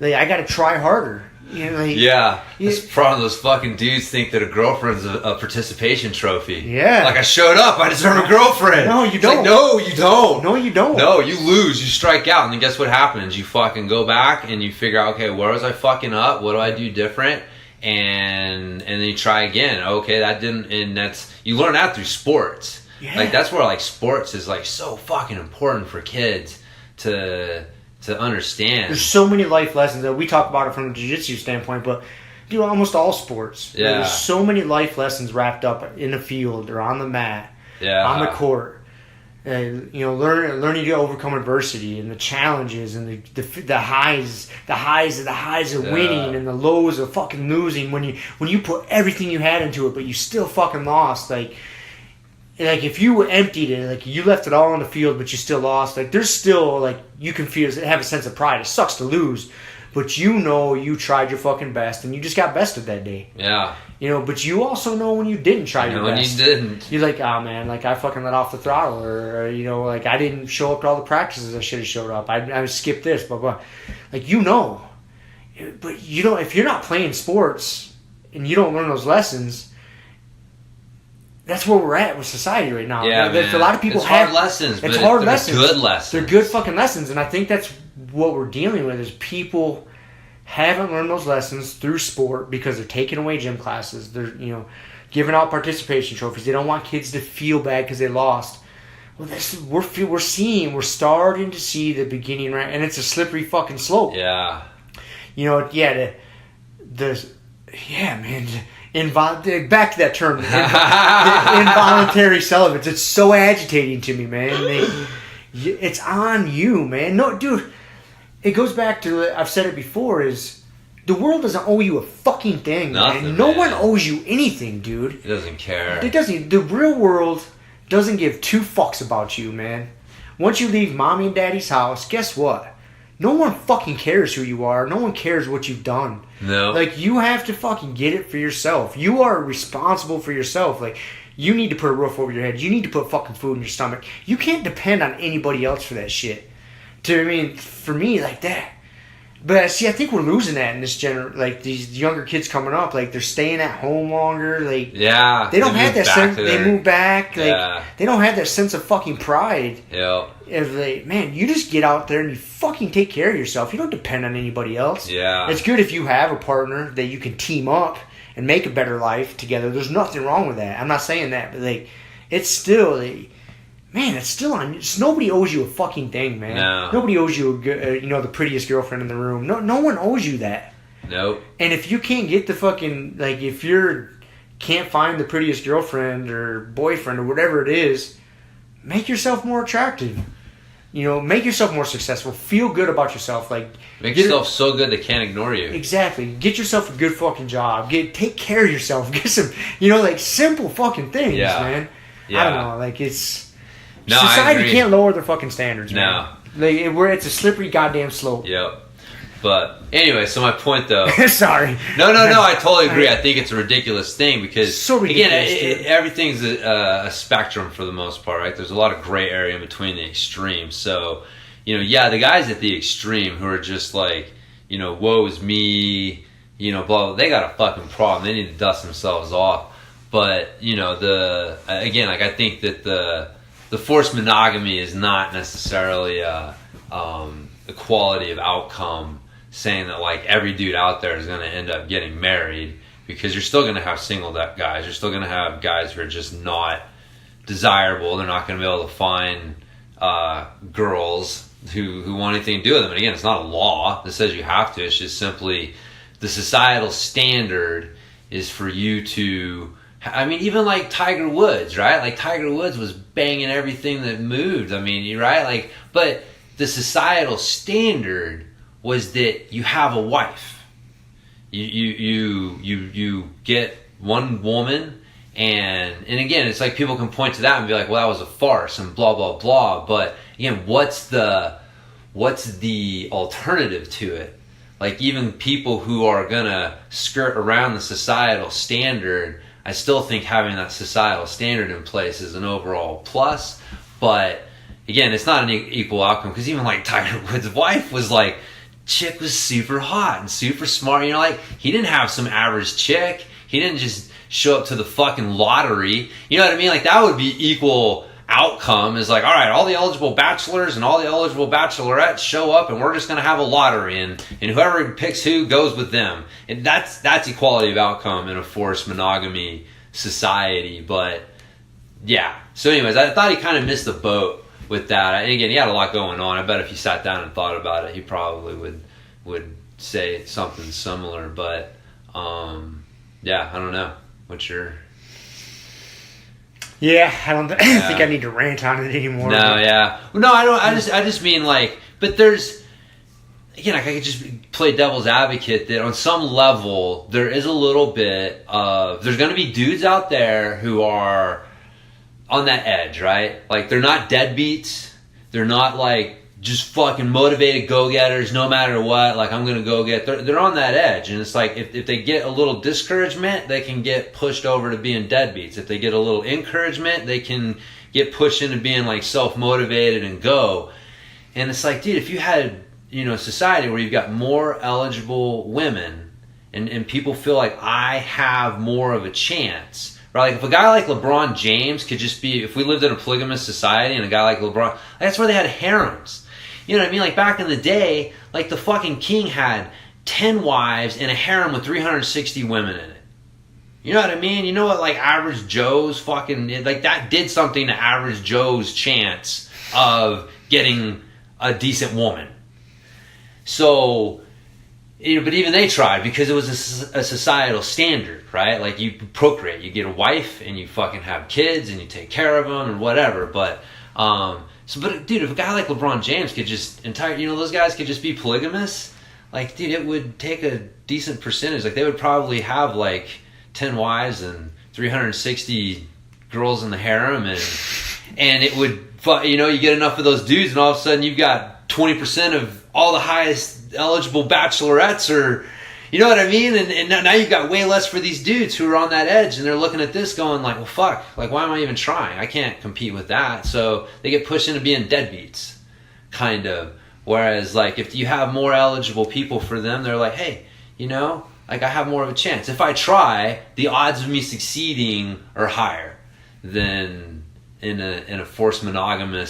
Like, I got to try harder. It's probably those fucking dudes think that a girlfriend's a participation trophy. Yeah. Like, I showed up, I deserve a girlfriend. No, you don't. Like, no, you don't. No, you don't. No, you lose, you strike out, and then guess what happens? You fucking go back and you figure out, okay, where was I fucking up? What do I do different? And then you try again. Okay, that didn't, and you learn that through sports. Yeah. Like, that's where, like, sports is, like, so fucking important for kids to understand. There's so many life lessons that we talk about it from a jiu-jitsu standpoint, but almost all sports. Yeah. There's so many life lessons wrapped up in the field or on the mat, on the court. Learning to overcome adversity and the challenges and the highs of winning and the lows of fucking losing when you put everything you had into it, but you still fucking lost. Like if you emptied it, like you left it all on the field, but you still lost. Like there's still like you can have a sense of pride. It sucks to lose, but you tried your fucking best and you just got bested that day. Yeah. But you also know when you didn't try your best. When you didn't. You're like, oh man, like I fucking let off the throttle, or like I didn't show up to all the practices I should have showed up. I skipped this, blah blah. Like but if you're not playing sports and you don't learn those lessons. That's where we're at with society right now. Yeah, man. A lot of people it's hard lessons. It's hard they're lessons. Good lessons. They're good fucking lessons, and I think that's what we're dealing with. Is people haven't learned those lessons through sport because they're taking away gym classes. They're giving out participation trophies. They don't want kids to feel bad because they lost. Well, we're starting to see the beginning, right? And it's a slippery fucking slope. Yeah. Back to that term, involuntary celibates. It's so agitating to me, man. It's on you, man. No, dude. It goes back to, I've said it before, is the world doesn't owe you a fucking thing, man. No one owes you anything, dude. It doesn't care. It doesn't. The real world doesn't give two fucks about you, man. Once you leave mommy and daddy's house, guess what? No one fucking cares who you are. No one cares what you've done. No. Like, you have to fucking get it for yourself. You are responsible for yourself. Like, you need to put a roof over your head. You need to put fucking food in your stomach. You can't depend on anybody else for that shit. For me, like that. But see, I think we're losing that in this like these younger kids coming up. Like, they're staying at home longer. Like, yeah, they don't have that sense. They move back. Like, yeah. They don't have that sense of fucking pride. Yeah. Man, you just get out there and you fucking take care of yourself. You don't depend on anybody else. Yeah. It's good if you have a partner that you can team up and make a better life together. There's nothing wrong with that. I'm not saying that, but like, it's still, it's still on. Nobody owes you a fucking thing, man. No. Nobody owes you the prettiest girlfriend in the room. No one owes you that. Nope. And if you can't get the fucking, like, if you can't find the prettiest girlfriend or boyfriend or whatever it is, make yourself more attractive. Make yourself more successful. Feel good about yourself. Like, make yourself so good they can't ignore you. Exactly. Get yourself a good fucking job. Take care of yourself. Get some, simple fucking things, man. Yeah. I don't know. Like, it's no, society can't lower their fucking standards, man. No. Like, it's a slippery goddamn slope. Yep. But anyway, so my point though. Sorry. No, I totally agree. I think it's a ridiculous thing because so ridiculous, again, everything's a spectrum for the most part, right? There's a lot of gray area in between the extremes. So, the guys at the extreme who are just like, woe is me, blah, they got a fucking problem. They need to dust themselves off. But I think that the forced monogamy is not necessarily the quality of outcome. Saying that like every dude out there is going to end up getting married, because you're still going to have single guys. You're still going to have guys who are just not desirable. They're not going to be able to find girls who want anything to do with them. And again, it's not a law that says you have to. It's just simply the societal standard is for you to. I mean, even like Tiger Woods, right? Like Tiger Woods was banging everything that moved. I mean, right? Like, but the societal standard was that you have a wife. You get one woman, and again, it's like people can point to that and be like, well, that was a farce and blah blah blah. But again, what's the alternative to it? Like, even people who are gonna skirt around the societal standard, I still think having that societal standard in place is an overall plus. But again, it's not an equal outcome, because even like Tiger Woods' wife was like, chick was super hot and super smart. You know, like, he didn't have some average chick. He didn't just show up to the fucking lottery. You know what I mean? Like, that would be equal outcome, is like, all right, all the eligible bachelors and all the eligible bachelorettes show up, and we're just going to have a lottery, and whoever picks who goes with them. And that's equality of outcome in a forced monogamy society. But yeah, so anyways, I thought he kind of missed the boat with that. And again, he had a lot going on. I bet if he sat down and thought about it, he probably would say something similar. But yeah, I don't know. What's your... Yeah, I don't think I need to rant on it anymore. No, yeah. No, I don't. I just mean, like, but there's, again, like, I could just play devil's advocate that on some level there is a little bit of, there's going to be dudes out there who are on that edge, right? Like, they're not deadbeats. They're not like just fucking motivated go-getters no matter what. Like, I'm going to go get... They're on that edge. And it's like, if they get a little discouragement, they can get pushed over to being deadbeats. If they get a little encouragement, they can get pushed into being like self-motivated and go. And it's like, dude, if you had, you know, a society where you've got more eligible women and people feel like I have more of a chance, right? Like, if a guy like LeBron James could just be... If we lived in a polygamous society and a guy like LeBron... That's where they had harems. You know what I mean? Like, back in the day, like, the fucking king had 10 wives and a harem with 360 women in it. You know what I mean? You know what, like, average Joe's fucking... Like, that did something to average Joe's chance of getting a decent woman. So, you know, but even they tried, because it was a societal standard, right? Like, you procreate. You get a wife and you fucking have kids and you take care of them and whatever. But, but dude, if a guy like LeBron James could just those guys could just be polygamous, like, dude, it would take a decent percentage. Like, they would probably have like 10 wives and 360 girls in the harem, and it would, you know, you get enough of those dudes, and all of a sudden you've got 20% of all the highest eligible bachelorettes, or, you know what I mean? And now you've got way less for these dudes who are on that edge, and they're looking at this going like, well, fuck, like, why am I even trying? I can't compete with that. So they get pushed into being deadbeats, kind of. Whereas, like, if you have more eligible people for them, they're like, hey, you know, like, I have more of a chance. If I try, the odds of me succeeding are higher than in a forced monogamy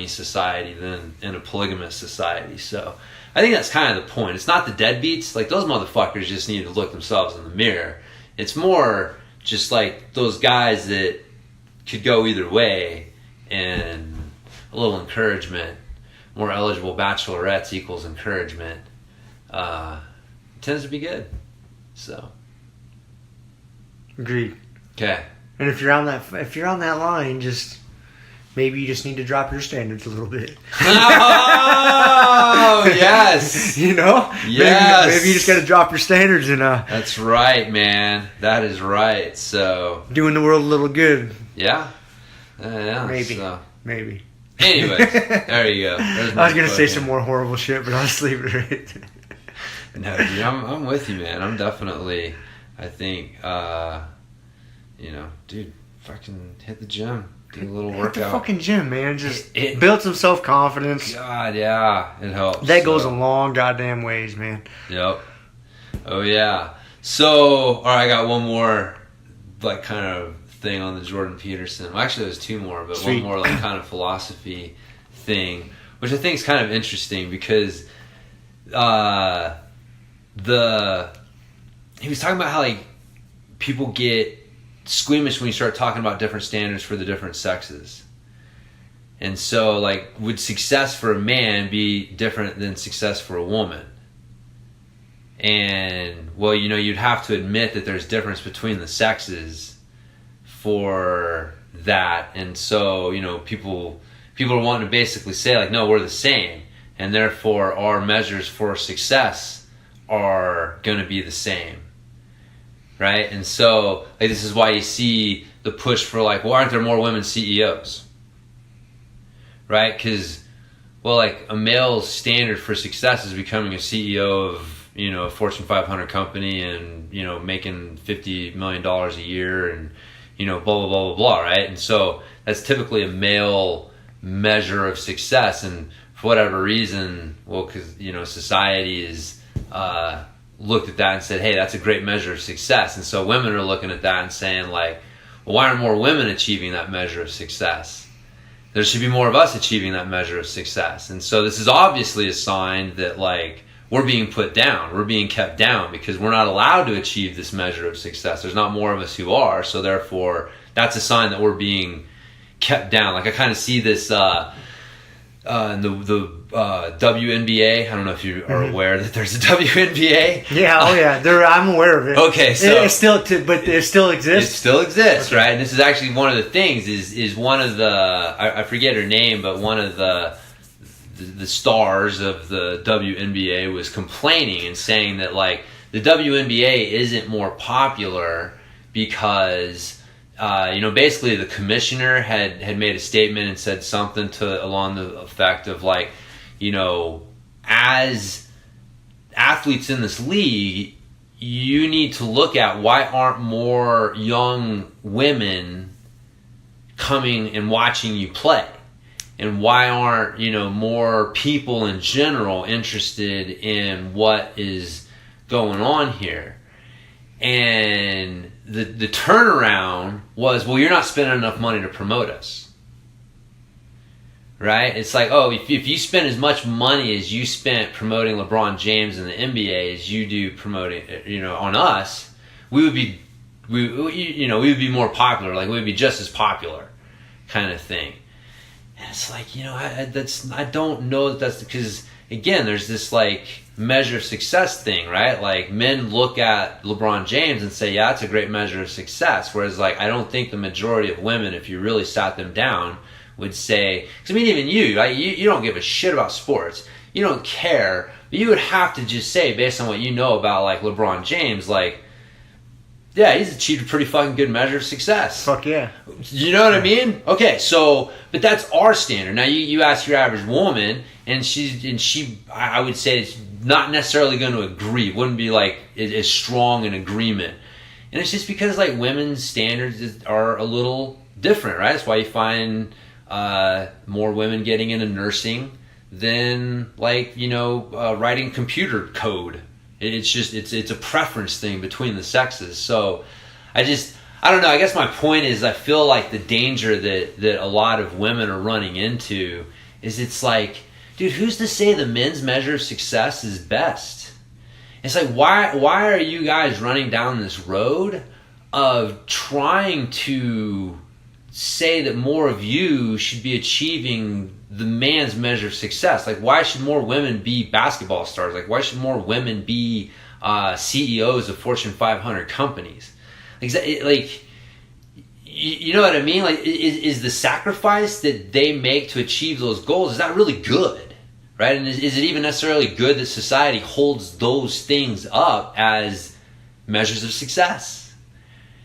society than in a polygamous society. So I think that's kind of the point. It's not the deadbeats. Like, those motherfuckers just need to look themselves in the mirror. It's more just like those guys that could go either way, and a little encouragement. More eligible bachelorettes equals encouragement. Tends to be good. So. Agreed. Okay. And if you're on that line, just maybe you just need to drop your standards a little bit. Oh, yes. You know? Yes. Maybe you just got to drop your standards and That's right, man. That is right. So, doing the world a little good. Yeah. Yeah. Maybe. So. Maybe. Anyways, there you go. I was gonna say some more horrible shit, but I'll just leave it right there. No, dude, I'm with you, man. I'm definitely, I think, you know, dude, fucking hit the gym. Do a little workout. Hit the fucking gym, man. Just build some self-confidence. God, yeah. It helps. That goes a long goddamn ways, man. Yep. Oh, yeah. So, all right, I got one more, like, kind of thing on the Jordan Peterson. Well, actually, there's two more, but Sweet. One more, like, kind of philosophy thing, which I think is kind of interesting because he was talking about how, like, people get squeamish when you start talking about different standards for the different sexes. And so, like, would success for a man be different than success for a woman? And, well, you know, you'd have to admit that there's difference between the sexes for that. And so, you know, people are wanting to basically say, like, no, we're the same. And therefore, our measures for success are going to be the same. Right? And so, like, this is why you see the push for, like, why aren't there more women CEOs? Right? Because, well, like, a male's standard for success is becoming a CEO of, you know, a Fortune 500 company and, you know, making $50 million a year and, you know, blah, blah, blah, blah, blah, right? And so that's typically a male measure of success. And for whatever reason, well, because, you know, society is looked at that and said, hey, that's a great measure of success. And so women are looking at that and saying, like, well, why aren't more women achieving that measure of success? There should be more of us achieving that measure of success. And so this is obviously a sign that, like, we're being put down. We're being kept down because we're not allowed to achieve this measure of success. There's not more of us who are. So therefore, that's a sign that we're being kept down. Like, I kind of see this in the WNBA. I don't know if you are aware that there's a WNBA. Yeah, oh yeah, I'm aware of it. Okay, so it still exists. It still exists, okay. Right? And this is actually one of the things. Is one of the I forget her name, but one of the stars of the WNBA was complaining and saying that, like, the WNBA isn't more popular because. You know, basically the commissioner had made a statement and said something along the effect of, like, you know, as athletes in this league, you need to look at why aren't more young women coming and watching you play, and why aren't, you know, more people in general interested in what is going on here. And the turnaround was, well, you're not spending enough money to promote us. Right? It's like, oh, if you spend as much money as you spent promoting LeBron James in the NBA as you do promoting, you know, on us, we would be more popular. Like, we would be just as popular, kind of thing. And it's like, you know, I don't know that that's because, again, there's this, like, measure of success thing, right? Like, men look at LeBron James and say, yeah, that's a great measure of success. Whereas, like, I don't think the majority of women, if you really sat them down, would say, because, I mean, even you, right? You don't give a shit about sports. You don't care. But you would have to just say, based on what you know about, like, LeBron James, like, yeah, he's achieved a pretty fucking good measure of success. Fuck yeah. You know what I mean? Okay, so, but that's our standard. Now, you ask your average woman, and she, I would say, it's not necessarily going to agree. Wouldn't be, like, as strong an agreement. And it's just because, like, women's standards are a little different, right? That's why you find more women getting into nursing than, like, you know, writing computer code. It's just, it's a preference thing between the sexes. So I don't know. I guess my point is, I feel like the danger that a lot of women are running into is, it's like, dude, who's to say the men's measure of success is best? It's like, why are you guys running down this road of trying to say that more of you should be achieving the man's measure of success? Like, why should more women be basketball stars? Like, why should more women be CEOs of Fortune 500 companies? Like, you know what I mean? Like, is the sacrifice that they make to achieve those goals, is that really good? Right? And is it even necessarily good that society holds those things up as measures of success?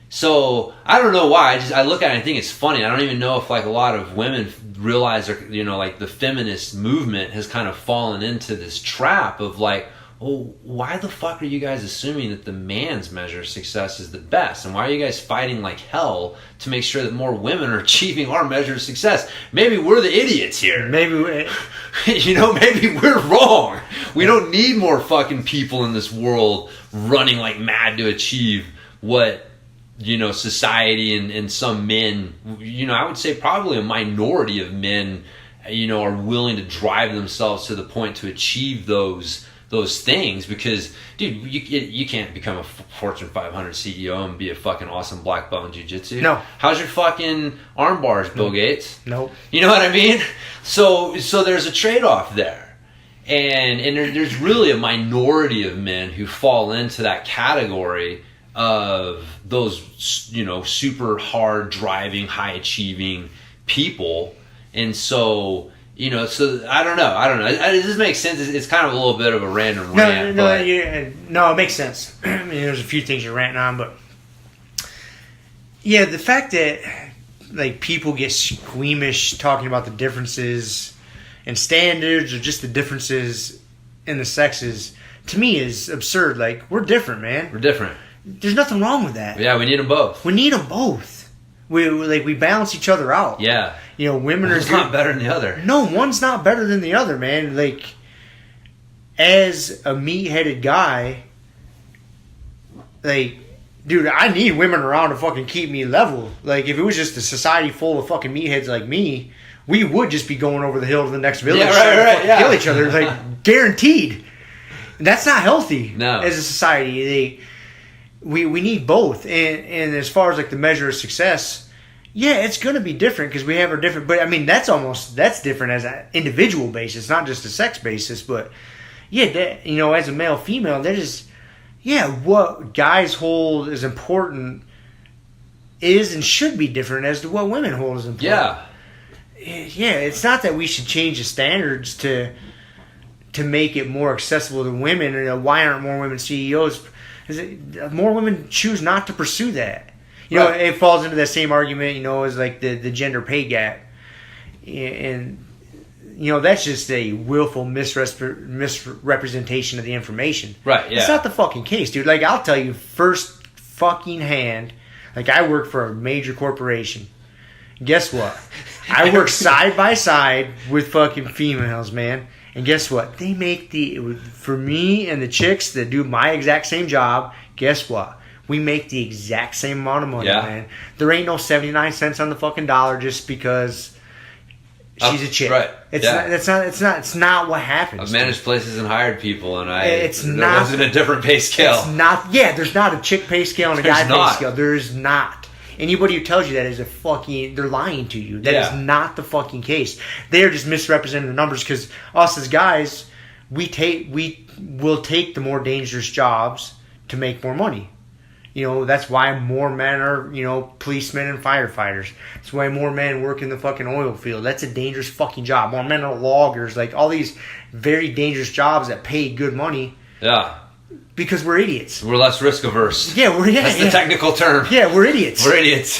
So I don't know why. I look at it and I think it's funny. I don't even know if, like, a lot of women realize, or, you know, like, the feminist movement has kind of fallen into this trap of, like, oh, why the fuck are you guys assuming that the man's measure of success is the best? And why are you guys fighting like hell to make sure that more women are achieving our measure of success? Maybe we're the idiots here. Maybe you know, maybe we're wrong. We don't need more fucking people in this world running like mad to achieve what, you know, society and some men, you know, I would say probably a minority of men, you know, are willing to drive themselves to the point to achieve those those things because, dude, you can't become a Fortune 500 CEO and be a fucking awesome black belt in jiu-jitsu. No. How's your fucking arm bars, Bill Gates? Nope. You know what I mean? So there's a trade-off there. And there's really a minority of men who fall into that category of those, you know, super hard driving, high achieving people. And so, you know, so I don't know. This makes sense. It's kind of a little bit of a random rant. No, it makes sense. I mean, there's a few things you're ranting on, but yeah, the fact that like people get squeamish talking about the differences in standards or just the differences in the sexes, to me is absurd. Like, we're different, man. We're different. There's nothing wrong with that. Yeah, we need them both. We need them both. We balance each other out. Yeah. You know, women One's are not better than the other. No, one's not better than the other, man. Like, as a meat-headed guy, like, dude, I need women around to fucking keep me level. Like, if it was just a society full of fucking meatheads like me, we would just be going over the hill to the next village trying to kill each other. Like, guaranteed. And that's not healthy. No. As a society. We need both. And as far as, like, the measure of success, yeah, it's going to be different because we have our different... But, I mean, that's different as an individual basis, not just a sex basis. But, yeah, that, you know, as a male, female, that is... Yeah, what guys hold as important is and should be different as to what women hold as important. Yeah. Yeah, it's not that we should change the standards to make it more accessible to women. You know, why aren't more women CEOs? More women choose not to pursue that. You know, it falls into that same argument, you know, as like the gender pay gap. And, you know, that's just a willful misrepresentation of the information. Right, yeah. It's not the fucking case, dude. Like, I'll tell you first fucking hand, like, I work for a major corporation. Guess what? I work side by side with fucking females, man. And guess what? They make for me and the chicks that do my exact same job, guess what? We make the exact same amount of money, man. There ain't no 79 cents on the fucking dollar just because she's a chick. Right. It's not what happens. I've managed places and hired people, and there wasn't a different pay scale. It's not. Yeah, there's not a chick pay scale and a guy pay scale. There's not. Anybody who tells you that is they're lying to you. That is not the fucking case. They're just misrepresenting the numbers because us as guys, we will take the more dangerous jobs to make more money. You know, that's why more men are, you know, policemen and firefighters. That's why more men work in the fucking oil field. That's a dangerous fucking job. More men are loggers. Like, all these very dangerous jobs that pay good money. Yeah. Because we're idiots. We're less risk averse. Yeah, that's the technical term. Yeah, we're idiots. We're idiots.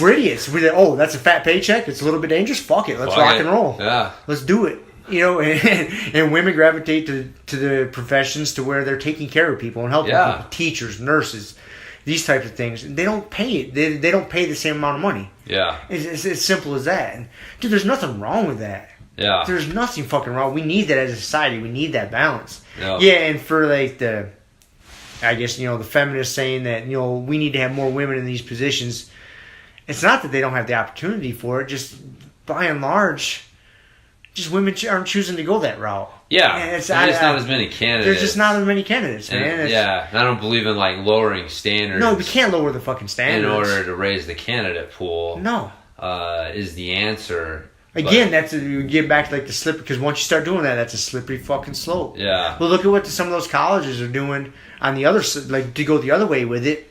That's a fat paycheck. It's a little bit dangerous. Fuck it. Let's rock and roll. Yeah. Let's do it. You know, and women gravitate to the professions to where they're taking care of people and helping people. Teachers, nurses, these types of things. They don't pay it. They don't pay the same amount of money. Yeah. It's as simple as that. And, dude, there's nothing wrong with that. Yeah. There's nothing fucking wrong. We need that as a society. We need that balance. Yeah. Yeah, and for like I guess, you know, the feminists saying that, you know, we need to have more women in these positions. It's not that they don't have the opportunity for it. Just by and large, just women aren't choosing to go that route. Yeah. There's not as many candidates. There's just not as many candidates, man. And I don't believe in, like, lowering standards. No, we can't lower the fucking standards. In order to raise the candidate pool. No. Is the answer. Again, you get back to like the slippery, because once you start doing that, that's a slippery fucking slope. Yeah. Well, look at what some of those colleges are doing on the other side, like to go the other way with it.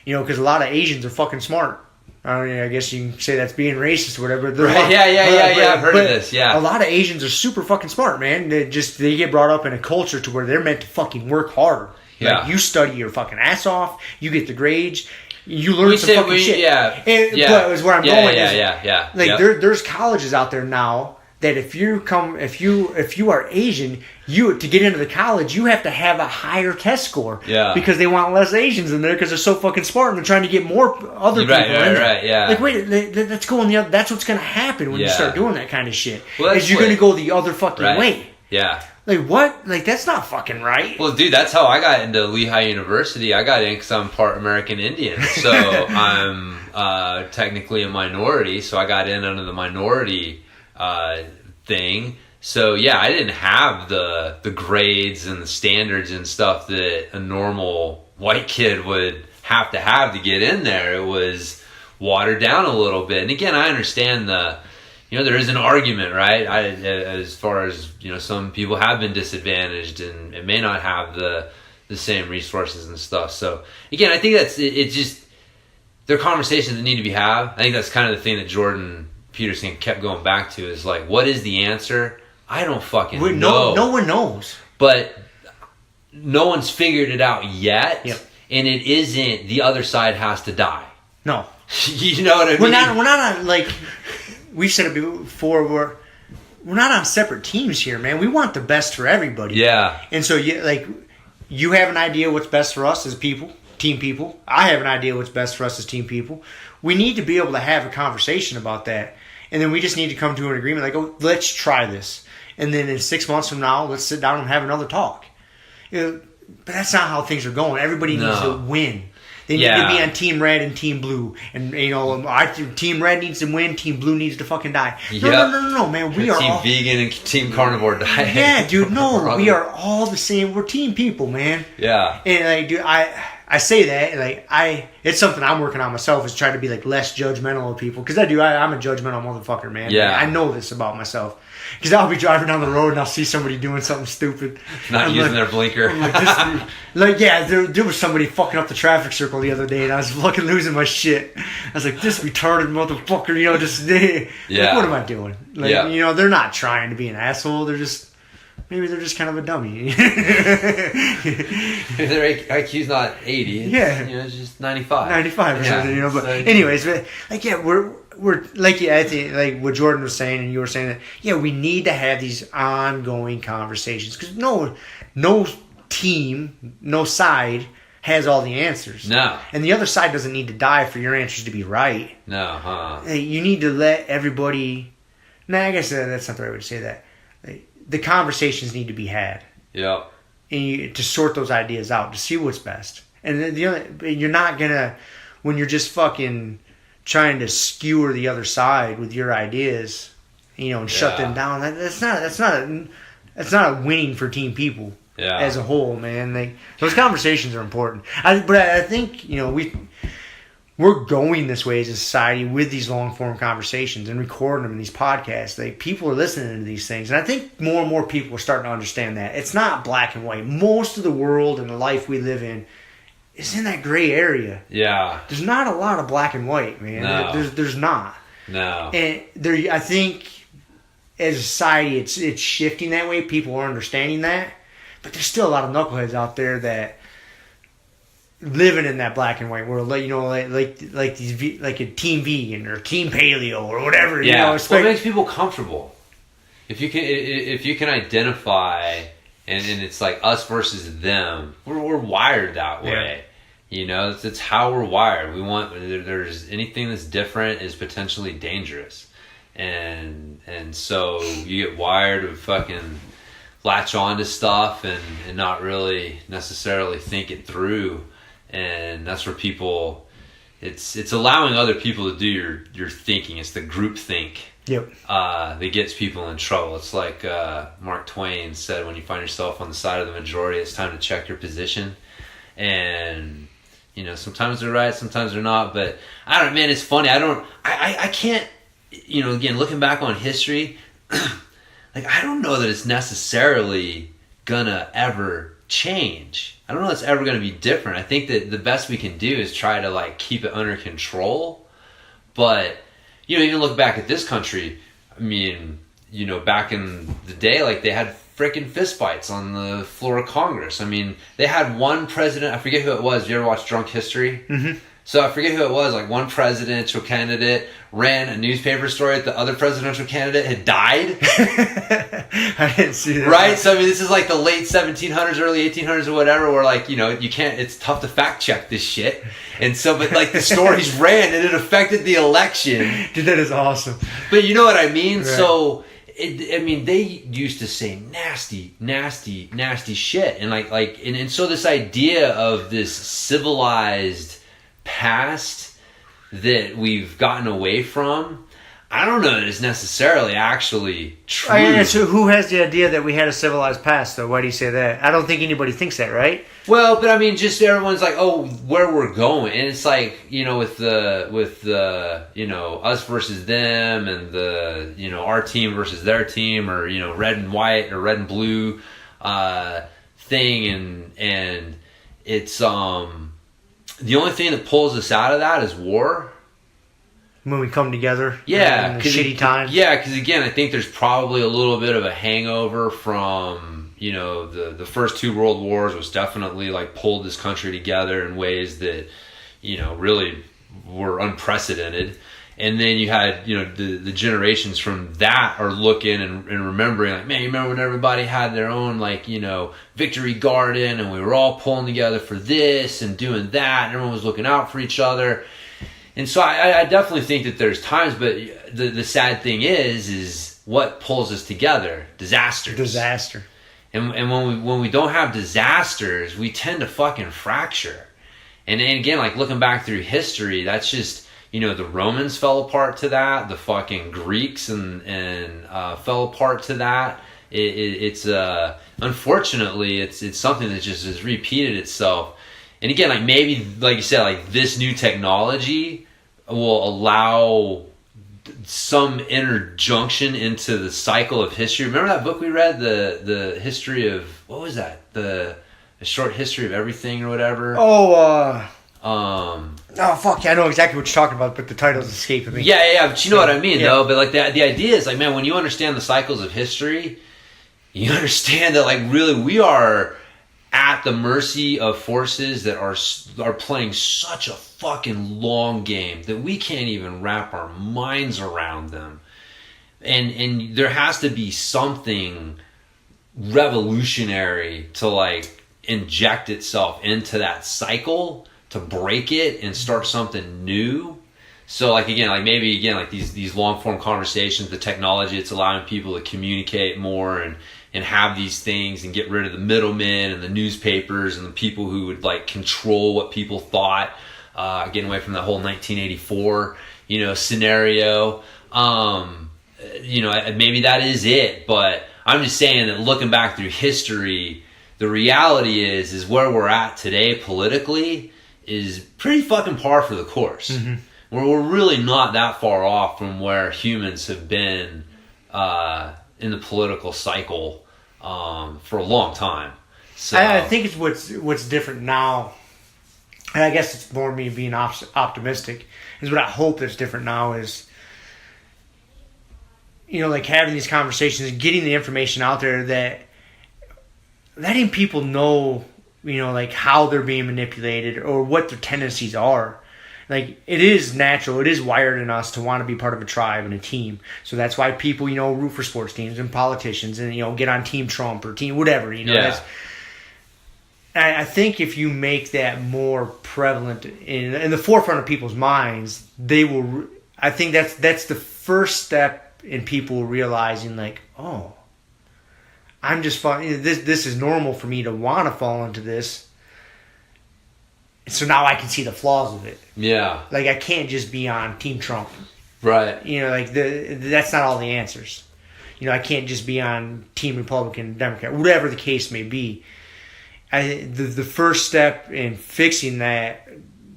You know, because a lot of Asians are fucking smart. I mean, I guess you can say that's being racist or whatever. Right. Yeah. I've heard of this. Yeah. A lot of Asians are super fucking smart, man. They get brought up in a culture to where they're meant to fucking work hard. Yeah. Like, you study your fucking ass off. You get the grades. You learn some fucking shit. Yeah. But is where I'm going. Yeah. Like there's colleges out there now that if you are Asian, to get into the college, you have to have a higher test score. Yeah. Because they want less Asians in there because they're so fucking smart and they're trying to get more other people in there. Right. Yeah. Like, wait, let's go in the other. That's what's going to happen when you start doing that kind of shit. Well, is you're going to go the other fucking way. Yeah. Like, what? Like, that's not fucking right. Well, dude, that's how I got into Lehigh University. I got in because I'm part American Indian. So I'm technically a minority. So I got in under the minority thing. So yeah, I didn't have the grades and the standards and stuff that a normal white kid would have to get in there. It was watered down a little bit. And again, I understand there is an argument, right? As far as, some people have been disadvantaged and may not have the same resources and stuff. So again, I think it's just, there are conversations that need to be had. I think that's kind of the thing that Jordan Peterson kept going back to, is like, what is the answer? I don't fucking know. No one knows. But no one's figured it out yet. Yep. And it isn't the other side has to die. No. You know what I mean? We're not on, like, we've said it before, we're not on separate teams here, man. We want the best for everybody. Yeah. And so, you have an idea what's best for us as people, team people. I have an idea what's best for us as team people. We need to be able to have a conversation about that. And then we just need to come to an agreement, like, oh, let's try this. And then in 6 months from now, let's sit down and have another talk. But that's not how things are going. Everybody needs to win. They need to be on Team Red and Team Blue. And, Team Red needs to win, Team Blue needs to fucking die. No, man. We are Team all... Vegan and Team Carnivore die. Yeah, dude, no. We are all the same. We're team people, man. Yeah. And, dude, I say that, it's something I'm working on myself, is try to be, less judgmental of people. Because I'm a judgmental motherfucker, man. Yeah. I know this about myself. Because I'll be driving down the road and I'll see somebody doing something stupid. Not using their blinker. There was somebody fucking up the traffic circle the other day and I was fucking losing my shit. I was like, this retarded motherfucker, what am I doing? They're not trying to be an asshole. Maybe they're just kind of a dummy. Their IQ's not 80. It's just 95. 95 or something, But anyways, I think what Jordan was saying and you were saying that, we need to have these ongoing conversations. Because no team, no side has all the answers. No. And the other side doesn't need to die for your answers to be right. No, You need to let everybody... I guess that's not the right way to say that. The conversations need to be had. Yeah. And to sort those ideas out, to see what's best. And you're not gonna, when you're just fucking trying to skewer the other side with your ideas, and shut them down. That's not a winning for team people as a whole, man. Those conversations are important. But I think we're going this way as a society with these long-form conversations and recording them in these podcasts. People are listening to these things. And I think more and more people are starting to understand that. It's not black and white. Most of the world and the life we live in is in that gray area. Yeah. There's not a lot of black and white, man. No. There's not. No. And I think as a society it's shifting that way. People are understanding that. But there's still a lot of knuckleheads out there that living in that black and white world, like these, like a Team Vegan or Team Paleo or whatever. Yeah, what makes people comfortable? If you can identify, and it's like us versus them, we're wired that way. Yeah. It's how we're wired. We want, there's anything that's different is potentially dangerous, and so you get wired to fucking latch on to stuff and not really necessarily think it through. And that's where people, it's allowing other people to do your thinking. It's the group think. Yep. That gets people in trouble. It's like Mark Twain said, when you find yourself on the side of the majority, it's time to check your position. And sometimes they're right, sometimes they're not. But I don't, man, it's funny. I can't, again, looking back on history, I don't know that it's necessarily gonna ever change. I don't know if it's ever going to be different. I think that the best we can do is try to keep it under control. But even look back at this country. I mean, back in the day, they had freaking fistfights on the floor of Congress. I mean, they had one president. I forget who it was. You ever watch Drunk History? Mm-hmm. So I forget who it was. One presidential candidate ran a newspaper story that the other presidential candidate had died. I didn't see that. Right? So, this is the late 1700s, early 1800s or whatever, where, you can't, it's tough to fact check this shit. And so, but, the stories ran and it affected the election. Dude, that is awesome. But you know what I mean? Right. So, they used to say nasty, nasty, nasty shit. And, and so this idea of this civilized past that we've gotten away from, I don't know that it's necessarily actually true. So who has the idea that we had a civilized past, though? Why do you say that? I don't think anybody thinks that, right? Well, but I mean, just everyone's like, oh, where we're going. And it's like, with the us versus them and the, our team versus their team, or, red and white or red and blue thing. And it's, the only thing that pulls us out of that is war. When we come together, yeah, in the shitty times. Yeah, because again, I think there's probably a little bit of a hangover from the first two world wars, was definitely like pulled this country together in ways that really were unprecedented. And then you had the generations from that are looking and remembering, like, man, you remember when everybody had their own victory garden and we were all pulling together for this and doing that, and everyone was looking out for each other. And so I definitely think that there's times, but the sad thing is what pulls us together? Disaster. And when we don't have disasters, we tend to fucking fracture. And again, like looking back through history, that's just, the Romans fell apart to that. The fucking Greeks and fell apart to that. It's unfortunately, it's something that just has repeated itself. And again, like maybe, like you said, like this new technology will allow some interjunction into the cycle of history. Remember that book we read, the history of, what was that? The short history of everything or whatever. Oh, fuck yeah, I know exactly what you're talking about, but the title's escaping me. Yeah, but you know what I mean, though. But like the idea is like, man, when you understand the cycles of history, you understand that like really we are at the mercy of forces that are playing such a fucking long game that we can't even wrap our minds around them. And there has to be something revolutionary to like inject itself into that cycle to break it and start something new. So like again, like maybe again, like these long form conversations, the technology, it's allowing people to communicate more and have these things and get rid of the middlemen and the newspapers and the people who would like control what people thought, getting away from the whole 1984, scenario. Maybe that is it, but I'm just saying that looking back through history, the reality is where we're at today politically is pretty fucking par for the course. Mm-hmm. We're really not that far off from where humans have been in the political cycle for a long time. So I think it's what's different now, and I guess it's more me being optimistic, is what I hope that's different now is, like having these conversations and getting the information out there, that letting people know, like how they're being manipulated or what their tendencies are. Like, it is natural, it is wired in us to want to be part of a tribe and a team. So that's why people, root for sports teams and politicians and, get on Team Trump or Team whatever, Yeah. I think if you make that more prevalent in the forefront of people's minds, they will. I think that's the first step in people realizing, like, oh, I'm just fun. This is normal for me to want to fall into this. So now I can see the flaws of it. Yeah. Like, I can't just be on Team Trump. Right. That's not all the answers. I can't just be on Team Republican, Democrat, whatever the case may be. The first step in fixing that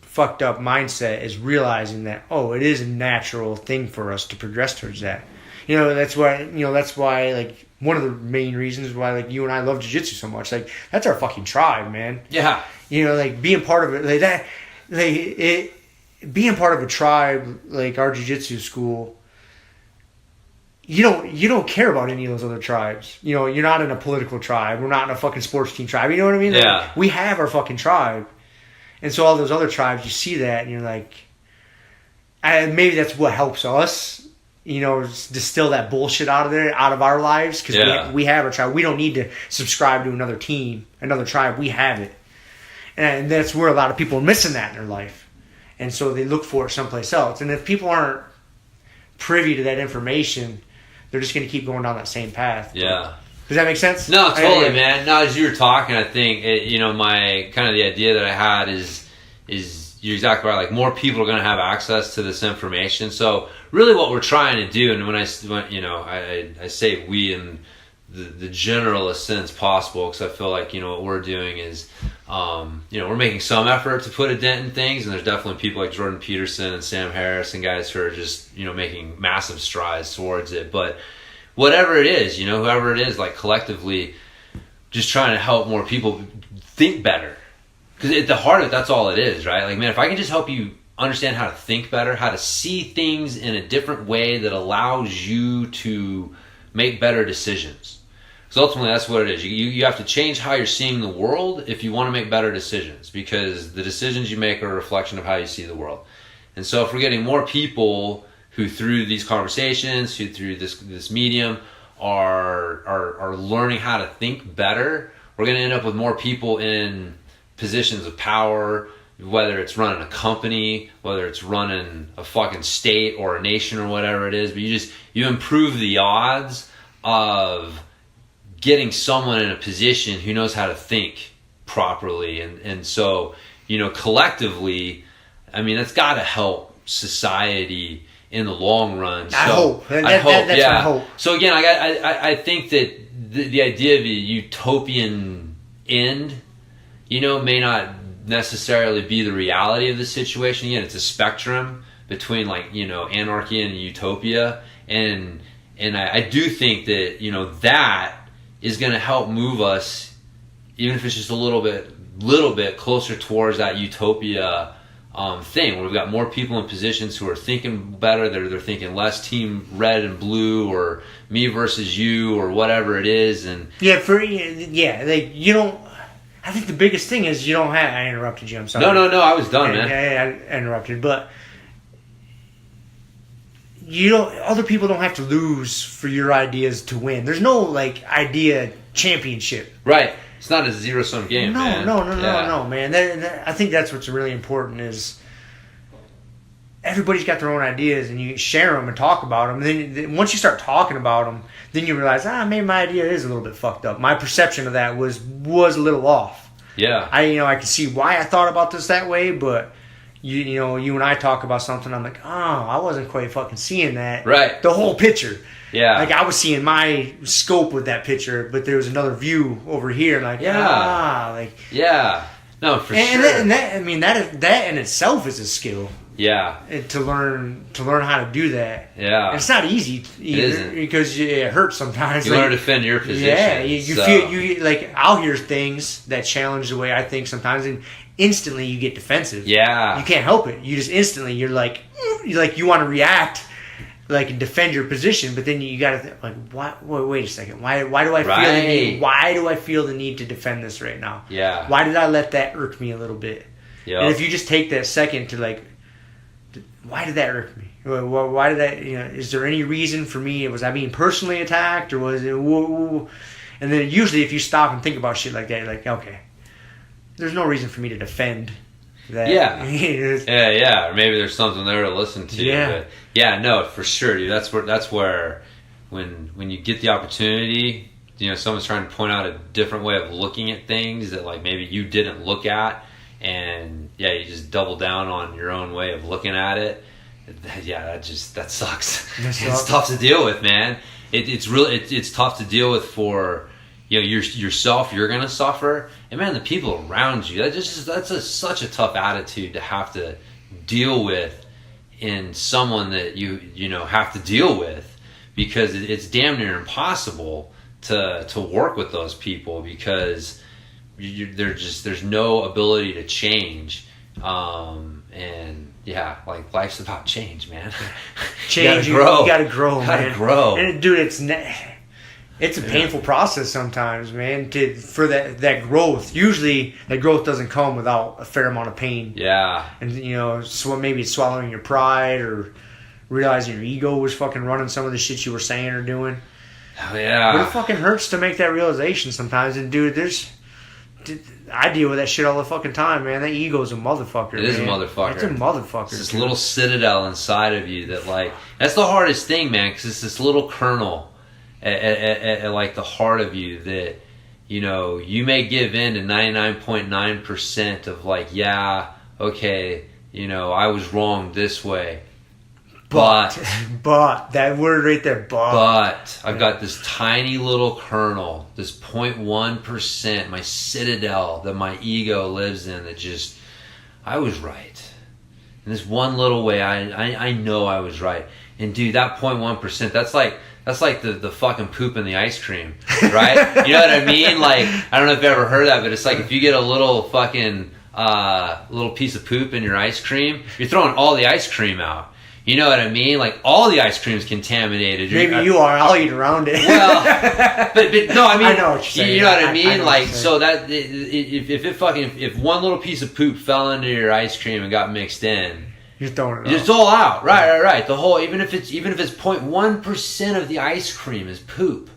fucked up mindset is realizing that, oh, it is a natural thing for us to progress towards that. That's why, like, one of the main reasons why, like, you and I love jiu-jitsu so much. Like, that's our fucking tribe, man. Yeah. Like, being part of it, like that, being part of a tribe, like our jiu-jitsu school, you don't care about any of those other tribes. You're not in a political tribe. We're not in a fucking sports team tribe. You know what I mean? Yeah. Like, we have our fucking tribe. And so all those other tribes, you see that, and you're like, and maybe that's what helps us, distill that bullshit out of our lives, because we have our tribe. We don't need to subscribe to another team, another tribe. We have it. And that's where a lot of people are missing that in their life. And so they look for it someplace else. And if people aren't privy to that information, they're just going to keep going down that same path. Yeah. Does that make sense? No, totally, man. No, as you were talking, I think, my kind of the idea that I had is you're exactly right. Like, more people are going to have access to this information. So really what we're trying to do, and when I say we in the generalist sense possible, because I feel like, what we're doing is, we're making some effort to put a dent in things, and there's definitely people like Jordan Peterson and Sam Harris and guys who are just, making massive strides towards it. But whatever it is, whoever it is, like, collectively just trying to help more people think better. Because at the heart of it, that's all it is, right? Like, man, if I can just help you understand how to think better, how to see things in a different way that allows you to make better decisions. Because ultimately, that's what it is. You have to change how you're seeing the world if you want to make better decisions. Because the decisions you make are a reflection of how you see the world. And so if we're getting more people who, through these conversations, who through this medium, are learning how to think better, we're going to end up with more people in positions of power, whether it's running a company, whether it's running a fucking state or a nation or whatever it is. But you improve the odds of getting someone in a position who knows how to think properly. And so, collectively, I mean, that's got to help society in the long run. So, I hope. That's my hope. So again, I think that the idea of a utopian end, may not necessarily be the reality of the situation. Again, it's a spectrum between, like, anarchy and utopia. And I do think that, that is going to help move us, even if it's just a little bit closer towards that utopia thing, where we've got more people in positions who are thinking better. They're thinking less team red and blue, or me versus you, or whatever it is. And you don't. I think the biggest thing is you don't have. I interrupted you. I'm sorry. No. I was done, man. I interrupted, but you don't. Other people don't have to lose for your ideas to win. There's no, like, idea championship. Right. It's not a zero-sum game, man. No, man. I think that's what's really important is everybody's got their own ideas, and you share them and talk about them. And then once you start talking about them, then you realize, maybe my idea is a little bit fucked up. My perception of that was a little off. Yeah. I can see why I thought about this that way, but you and I talk about something, I'm like, I wasn't quite fucking seeing that. Right. The whole picture. Yeah. Like, I was seeing my scope with that picture, but there was another view over here. Like, yeah. No, for sure. And that in itself is a skill. Yeah. To learn how to do that. Yeah. And it's not easy either. It isn't. Because it hurts sometimes. You learn to defend your position. Yeah. You feel, like, I'll hear things that challenge the way I think sometimes, and instantly you get defensive. Yeah. You can't help it. You just instantly, you want to react, like, and defend your position, but then you gotta wait a second. Why do I feel the need? Why do I feel the need to defend this right now? Yeah. Why did I let that irk me a little bit? Yeah. And if you just take that second to, like, why did that irk me? Why did that? Is there any reason for me? Was I being personally attacked, or was it? And then usually, if you stop and think about shit like that, you're like, okay, there's no reason for me to defend that. Yeah. Yeah. Or maybe there's something there to listen to. Yeah. But yeah, no, for sure, dude. That's where when you get the opportunity, someone's trying to point out a different way of looking at things that, like, maybe you didn't look at, and you just double down on your own way of looking at it. Yeah, that sucks. It's tough to deal with, man. It's tough to deal with for yourself. You're gonna suffer, and man, the people around you. That's such a tough attitude to have to deal with in someone that you have to deal with, because it's damn near impossible to work with those people, because there's no ability to change, and like, life's about change, man. Change. You gotta grow, man. Grow. And dude, it's a painful process sometimes, man. For that growth. Usually, that growth doesn't come without a fair amount of pain. Yeah. And so maybe it's swallowing your pride, or realizing your ego was fucking running some of the shit you were saying or doing. Oh, yeah. But it fucking hurts to make that realization sometimes. And dude, I deal with that shit all the fucking time, man. That ego's a motherfucker. It is a motherfucker. It's a motherfucker. It's this little citadel inside of you that, like, that's the hardest thing, man, because it's this little kernel at like the heart of you that, you may give in to 99.9% of, like, okay, I was wrong this way. But that word right there, but I've got this tiny little kernel, this 0.1%, my citadel that my ego lives in, that just, I was right. In this one little way, I know I was right. And dude, that 0.1%, that's like the fucking poop in the ice cream, right? You know what I mean? Like, I don't know if you've ever heard that, but it's like if you get a little fucking little piece of poop in your ice cream, you're throwing all the ice cream out. You know what I mean? Like, all the ice cream is contaminated. Maybe you are. I'll eat around it. Well, but no, I mean, I know what you're saying. You know what I mean? Like, so that if one little piece of poop fell into your ice cream and got mixed in, you're throwing it it's all out. Right. The whole, even if it's 0.1% of the ice cream is poop,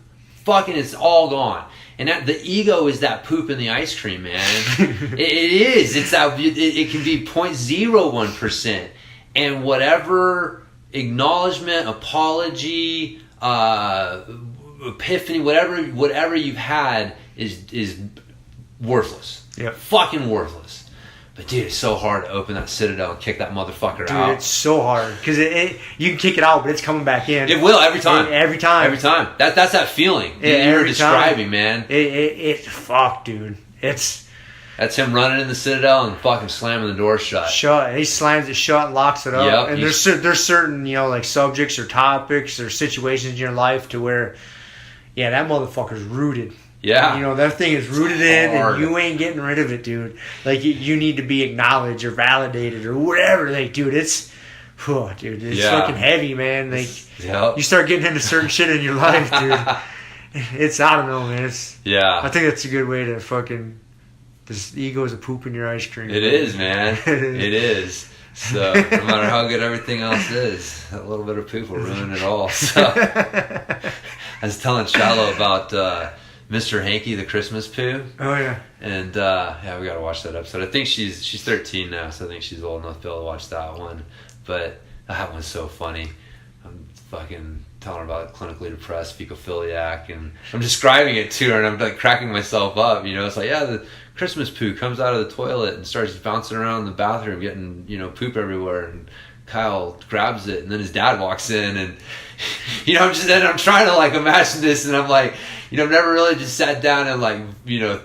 fucking, it's all gone. And that the ego is that poop in the ice cream, man. it is. It's that. It can be 0.01%. And whatever acknowledgement, apology, epiphany, whatever you've had is worthless. Yep. Fucking worthless. But dude, it's so hard to open that citadel and kick that motherfucker out. Dude, it's so hard because you can kick it out, but it's coming back in. It will every time. Every time. That's that feeling that you were describing, man. It's fuck, dude. That's him running in the citadel and fucking slamming the door shut. He slams it shut, locks it up. Yep, and there's certain, like subjects or topics or situations in your life to where, that motherfucker's rooted. Yeah. That thing is rooted in hard. and you ain't getting rid of it, dude. Like, you need to be acknowledged or validated or whatever. Like, dude, it's fucking heavy, man. Like, you start getting into certain shit in your life, dude. It's, I don't know, man. I think that's a good way to fucking... This ego is a poop in your ice cream. It is, man. It is. So, no matter how good everything else is, that little bit of poop will ruin it all. So, I was telling Shallow about Mr. Hanky, the Christmas poo. Oh, yeah. And, we got to watch that episode. I think she's 13 now, so I think she's old enough to be able to watch that one. But that one's so funny. I'm fucking telling her about clinically depressed, fecophiliac, and I'm describing it to her, and I'm like cracking myself up. It's like, the Christmas poo comes out of the toilet and starts bouncing around the bathroom, getting poop everywhere, and Kyle grabs it, and then his dad walks in, and I'm trying to like imagine this, and I'm like, I've never really just sat down and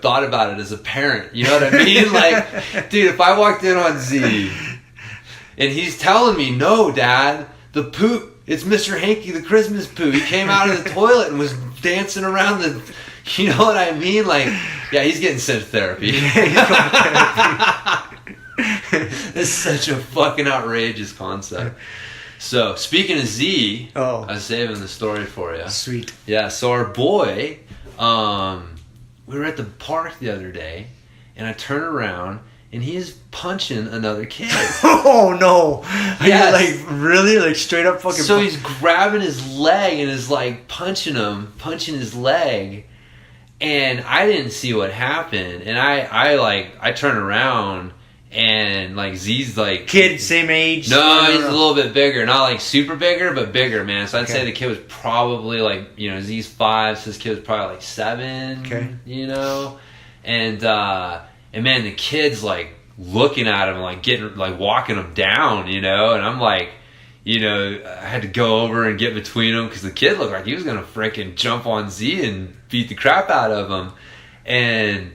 thought about it as a parent. You know what I mean? Like, dude, if I walked in on Z and he's telling me, no, Dad, the poop. It's Mr. Hanky, the Christmas poo. He came out of the toilet and was dancing around the... You know what I mean? Like, he's getting sent to therapy. It's such a fucking outrageous concept. So, speaking of Z, I was saving the story for you. Sweet. Yeah, so our boy, we were at the park the other day, and I turned around, and he is punching another kid. Oh, no. Yes. Like, really? Like, straight up fucking... So he's grabbing his leg and is, like, punching his leg. And I didn't see what happened. And I turn around, and, like, Z's, like... Kid, same age? No, he's a little bit bigger. Not, like, super bigger, but bigger, man. So I'd say the kid was probably, like, Z's 5, so this kid was probably, like, 7, And man, the kid's like looking at him, like getting, like walking him down, and I'm like, I had to go over and get between them because the kid looked like he was gonna freaking jump on Z and beat the crap out of him. And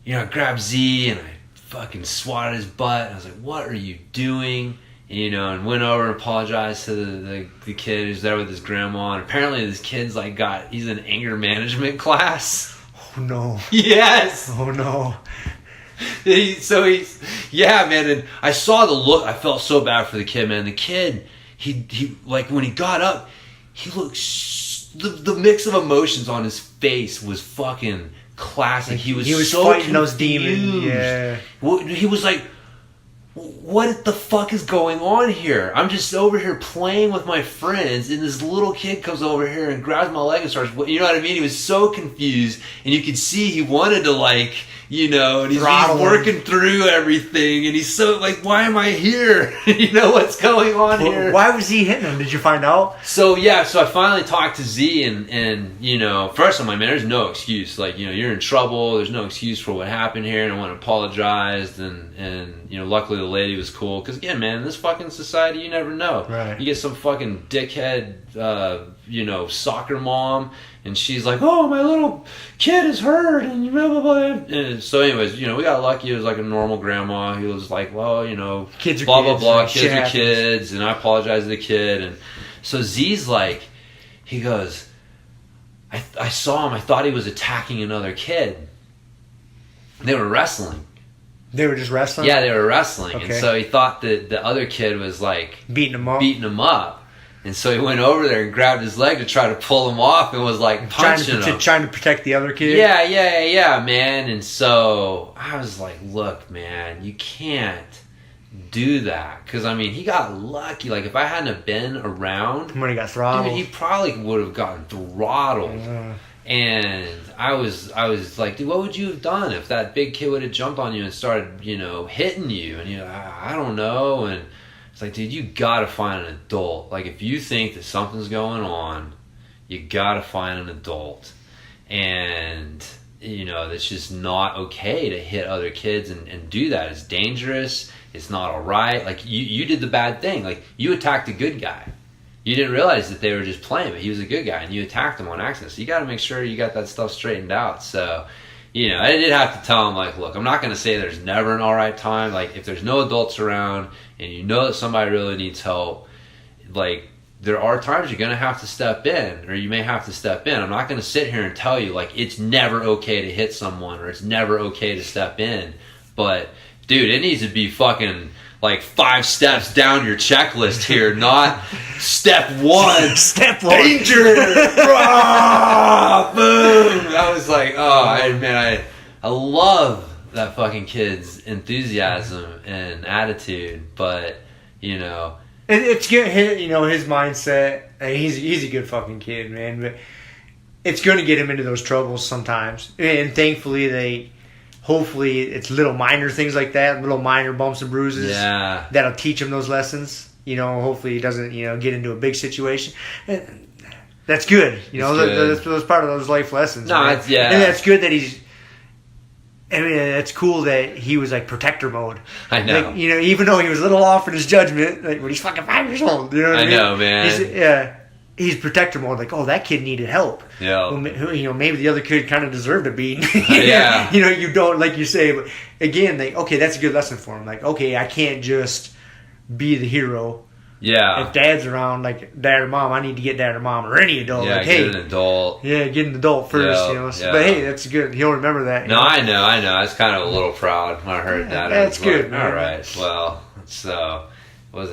I grabbed Z and I fucking swatted his butt. And I was like, "What are you doing?" And went over and apologized to the kid who's there with his grandma. And apparently this kid's like he's in anger management class. Oh no. Yes. Oh no. He's man, and I saw the look. I felt so bad for the kid, man. The kid, he like when he got up, he looked the mix of emotions on his face was fucking classic. Like he was so fighting confused. Those demons. Yeah. He was like, what the fuck is going on here? I'm just over here playing with my friends, and this little kid comes over here and grabs my leg and starts, you know what I mean? He was so confused, and you could see he wanted to and he's working through everything, and he's so like, why am I here? What's going on here? Why was he hitting him? Did you find out? So I finally talked to Z, and first I'm like, man, there's no excuse. Like, you're in trouble. There's no excuse for what happened here, and I want to apologize. And luckily the the lady was cool. Because, again, man, in this fucking society, you never know. Right. You get some fucking dickhead, soccer mom, and she's like, oh, my little kid is hurt, and blah, blah, blah. And so, anyways, we got lucky. It was like a normal grandma who was like, well, kids are blah, kids, blah, blah, shit kids are happens. kids, and I apologize to the kid. And so Z's like, he goes, I saw him. I thought he was attacking another kid. They were wrestling. They were just wrestling? Yeah, they were wrestling. Okay. And so he thought that the other kid was like beating him up. And so he went over there and grabbed his leg to try to pull him off and was like punching him. Trying to protect the other kid? Yeah, man. And so I was like, look, man, you can't do that. Because, he got lucky. Like, if I hadn't have been around, When he got throttled. dude, he probably would have gotten throttled. And I was like, dude, what would you have done if that big kid would have jumped on you and started, hitting you? And I don't know. And it's like, dude, you gotta find an adult. Like, if you think that something's going on, you gotta find an adult. And that's just not okay to hit other kids and do that. It's dangerous. It's not all right. Like, you did the bad thing. Like, you attacked a good guy. You didn't realize that they were just playing, but he was a good guy, and you attacked him on accident. So you got to make sure you got that stuff straightened out. So, I did have to tell him, like, look, I'm not going to say there's never an all right time. Like, if there's no adults around and you know that somebody really needs help, like, there are times you're going to have to step in, or you may have to step in. I'm not going to sit here and tell you, like, it's never okay to hit someone or it's never okay to step in. But, dude, it needs to be fucking like 5 steps down your checklist here, not step 1. Step 1. Danger! Ah, boom! I was like, I love that fucking kid's enthusiasm and attitude, but, It's good, his mindset. He's a good fucking kid, man. But it's going to get him into those troubles sometimes. And thankfully, hopefully it's little minor things like that, little minor bumps and bruises. Yeah. That'll teach him those lessons. Hopefully he doesn't, get into a big situation. That's good. That's part of those life lessons. No, man. it's, yeah. And that's good that he's. It's cool that he was like protector mode. I know. Like, even though he was a little off in his judgment, like when he's fucking 5 years old. You know what I mean? know, man. He's protector mode. Like, that kid needed help. Yeah. Well, maybe the other kid kind of deserved a beating. Yeah. You don't, like you say, but again, that's a good lesson for him. Like, okay, I can't just be the hero. Yeah. If dad's around, like dad or mom, I need to get dad or mom or any adult. Yeah, like, get an adult. Yeah, get an adult first. Yeah. But hey, that's good. He'll remember that. No, I know. I was kind of a little proud when I heard that. That's good, like, man. all right. Well, so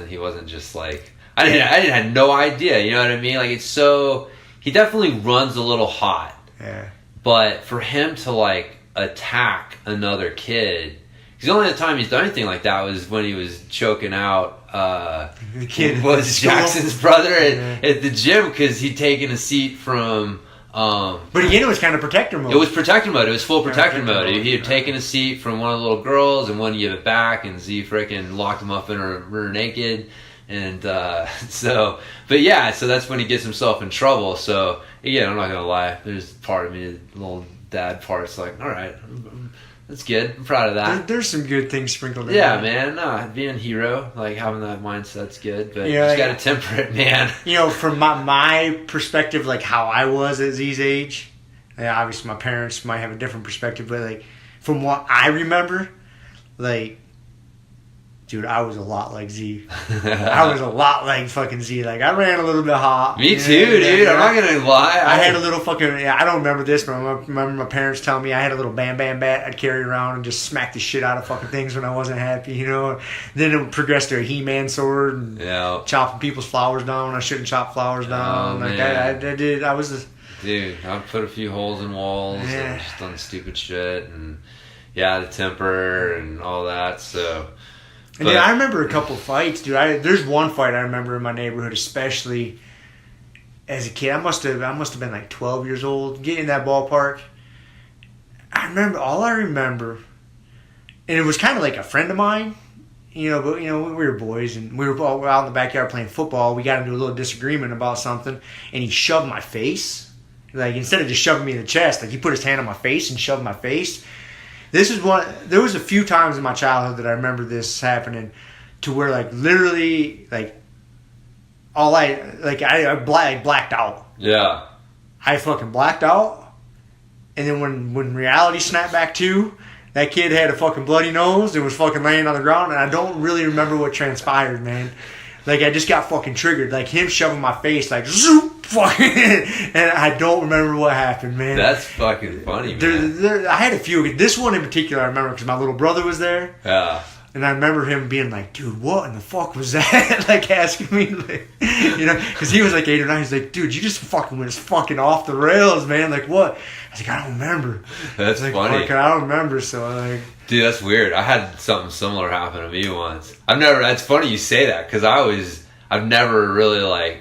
he wasn't just like I had no idea. You know what I mean? Like, it's so he definitely runs a little hot. Yeah. But for him to like attack another kid, because the only time he's done anything like that was when he was choking out. The kid was Jackson's brother at the gym because he'd taken a seat from. But again, it was kind of protector mode. It was protector mode. It was full protector mode. mode. He had taken a seat from one of the little girls and wouldn't give it back, and Z frickin' locked him up in her rear naked. And so that's when he gets himself in trouble. So again, I'm not gonna lie. There's part of me, the little dad part's like, all right, that's good. I'm proud of that. There's some good things sprinkled in Yeah, there. man. Being a hero, like having that mindset's good, but Yeah, you just gotta temper it, man. From my perspective, like how I was at Z's age, obviously my parents might have a different perspective, but like from what I remember, like, dude, I was a lot like Z. I was a lot like fucking Z. Like, I ran a little bit hot. Me too, dude. I'm not gonna lie. I had a little fucking. I don't remember this, but I remember my parents telling me I had a little bam bam bat I'd carry around and just smack the shit out of fucking things when I wasn't happy, Then it progressed to a He-Man sword and chopping people's flowers down when I shouldn't chop flowers down. Oh, like man. I did. I was. Dude, I've put a few holes in walls and just done stupid shit and the temper and all that. So. And then I remember a couple fights, dude. There's one fight I remember in my neighborhood, especially as a kid. I must have been like 12 years old, getting in that ballpark. All I remember, and it was kind of like a friend of mine, but we were boys and we were out in the backyard playing football. We got into a little disagreement about something, and he shoved my face. Like, instead of just shoving me in the chest, like, he put his hand on my face and shoved my face. This is one. There was a few times in my childhood that I remember this happening, to where like literally like I blacked out. Yeah. I fucking blacked out, and then when reality snapped back to, that kid had a fucking bloody nose and was fucking laying on the ground, and I don't really remember what transpired, man. Like, I just got fucking triggered. Like, him shoving my face, like, zoop, fucking, and I don't remember what happened, man. That's fucking funny, man. I had a few. This one in particular I remember because my little brother was there. Yeah. And I remember him being like, dude, what in the fuck was that? Like, asking me, like, you know, because he was like 8 or 9. He's like, dude, you just fucking went fucking off the rails, man. Like, what? I was like, I don't remember. That's like, funny. I don't remember, so like... Dude, that's weird. I had something similar happen to me once. That's funny you say that, because I've never really, like,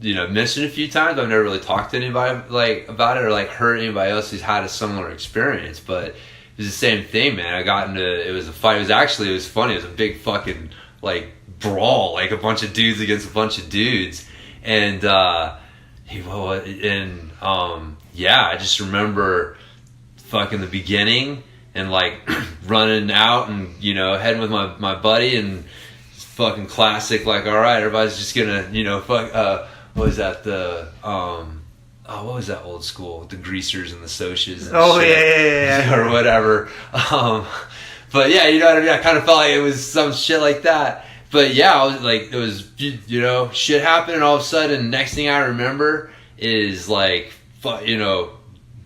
you know, mentioned a few times. I've never really talked to anybody, like, about it, or, like, heard anybody else who's had a similar experience, but... It was the same thing, man. I got into, it was a fight. It was funny. It was a big fucking, like, brawl. Like, a bunch of dudes against a bunch of dudes. And, yeah, I just remember fucking the beginning and, like, running out and, you know, heading with my buddy, and fucking classic, like, all right, everybody's just gonna, you know, what was that, what was that old school? The greasers and the socias and shit. Yeah. Or whatever. But yeah, you know what I mean? I kind of felt like it was some shit like that. But yeah, I was like, it was, you know, shit happened, and all of a sudden, next thing I remember is like, you know,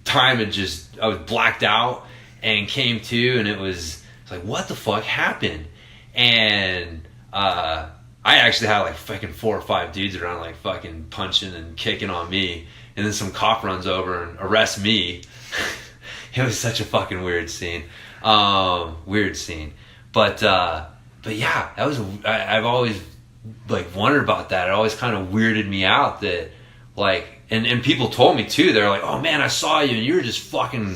time had just, I was blacked out and came to, and it was like, what the fuck happened? And, I actually had like fucking 4 or 5 dudes around, like fucking punching and kicking on me. And then some cop runs over and arrests me. It was such a fucking weird scene. But yeah, that was, I've always like wondered about that. It always kind of weirded me out that like, and people told me too, they're like, oh man, I saw you and you were just fucking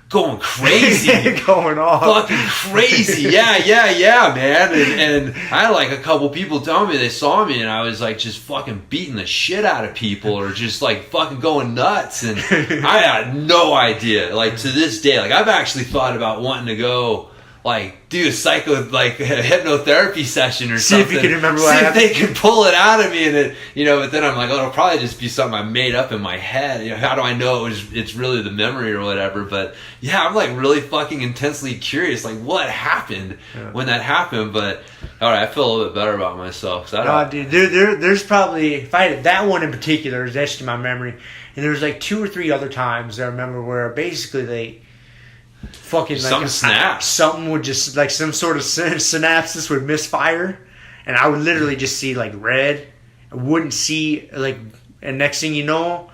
going crazy. Going off. Fucking crazy. Yeah, man. And I had like a couple people tell me they saw me and I was like just fucking beating the shit out of people or just like fucking going nuts. And I had no idea. Like to this day, like I've actually thought about wanting to go like do a hypnotherapy session or see something. See if you can remember what happened. See if they can pull it out of me, and it, you know. But then I'm like, oh, it'll probably just be something I made up in my head. You know, how do I know it's really the memory or whatever? But yeah, I'm like really fucking intensely curious, like what happened when that happened. But all right, I feel a little bit better about myself. Dude, there's probably, if I had that one in particular is etched in my memory, and there's like 2 or 3 other times I remember where basically they. Fucking like something would just like some sort of synapses would misfire, and I would literally just see like red. I wouldn't see like, and next thing you know,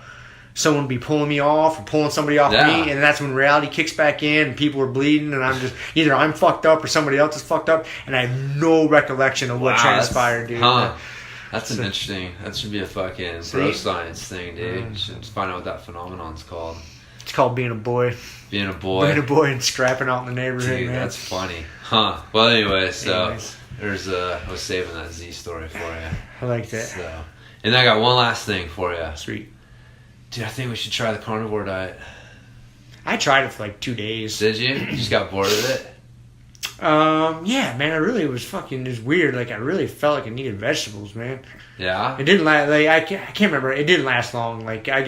someone would be pulling me off or pulling somebody off me, and that's when reality kicks back in and people are bleeding, and I'm just either I'm fucked up or somebody else is fucked up, and I have no recollection of what transpired, dude. That's an interesting. That should be a fucking bro science thing, dude. Should find out what that phenomenon's called. It's called being a boy. Being a boy. Being a boy and scrapping out in the neighborhood, dude, man. That's funny. Well, anyway, so there's I was saving that Z story for you. I like that. So, and I got one last thing for you. Sweet. Dude, I think we should try the carnivore diet. I tried it for like 2 days. Did you? You just got bored of it? Yeah, man, it was weird. Like, I really felt like I needed vegetables, man. Yeah? It didn't last, like, I can't remember. It didn't last long. Like, I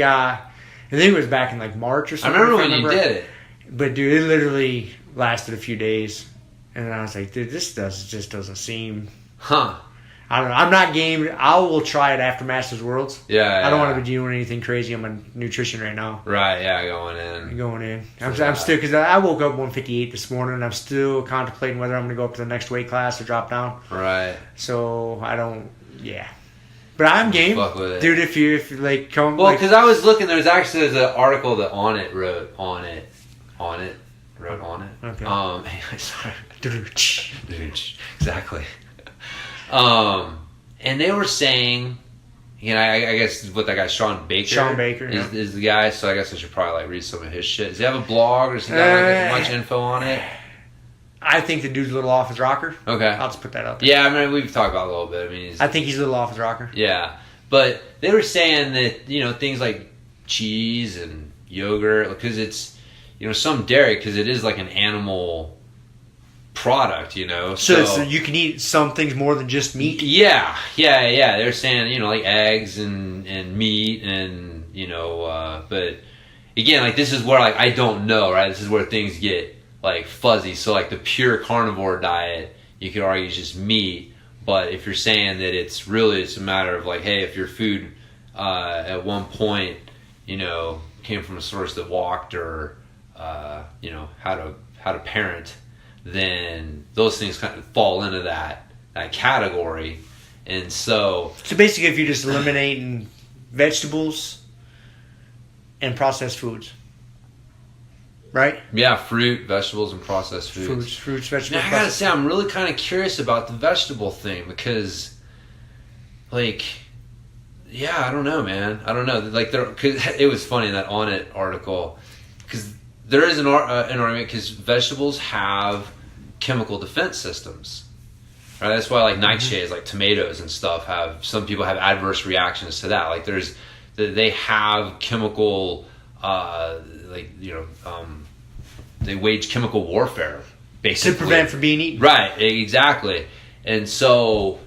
think it was back in like March or something. I remember when you did it. But dude, it literally lasted a few days, and I was like, dude, this just doesn't seem. I don't know. I'm not game. I will try it after Masters Worlds. Yeah. I don't want to be doing anything crazy on my nutrition right now. Right. Yeah. Going in. I'm still, because I woke up 158 this morning, and I'm still contemplating whether I'm going to go up to the next weight class or drop down. Right. So I don't. Yeah. But I'm game, fuck with it. Dude. If you like come, well, because I was looking. There's an article that On It wrote on it. Okay. Anyway, sorry. Exactly. And they were saying, you know, I guess what that guy Sean Baker is the guy. So I guess I should probably like read some of his shit. Does he have a blog or does he got like much info on it? I think the dude's a little off his rocker. Okay. I'll just put that up there. Yeah, I mean, we've talked about it a little bit. I mean, I think he's a little off his rocker. Yeah. But they were saying that, you know, things like cheese and yogurt, because it's, some dairy, because it is like an animal product, So you can eat some things more than just meat? Yeah. They're saying, like eggs and meat and, but again, like this is where like I don't know, right? This is where things get like fuzzy. So like the pure carnivore diet, you could argue is just meat. But if you're saying that it's a matter of like, hey, if your food at one point, came from a source that walked or, how to parent, then those things kind of fall into that category. And so basically if you're just eliminating vegetables and processed foods, right? Yeah, fruit, vegetables, and processed foods. Fruits, vegetables. Now, I gotta say, I'm really kind of curious about the vegetable thing because, like, yeah, I don't know, man. I don't know. Like, cause it was funny in that On It article because there is an argument because vegetables have chemical defense systems. Right? That's why, like, nightshades, like tomatoes and stuff, some people have adverse reactions to that. Like, they have chemical, they wage chemical warfare, basically. To prevent from being eaten. Right, exactly. And so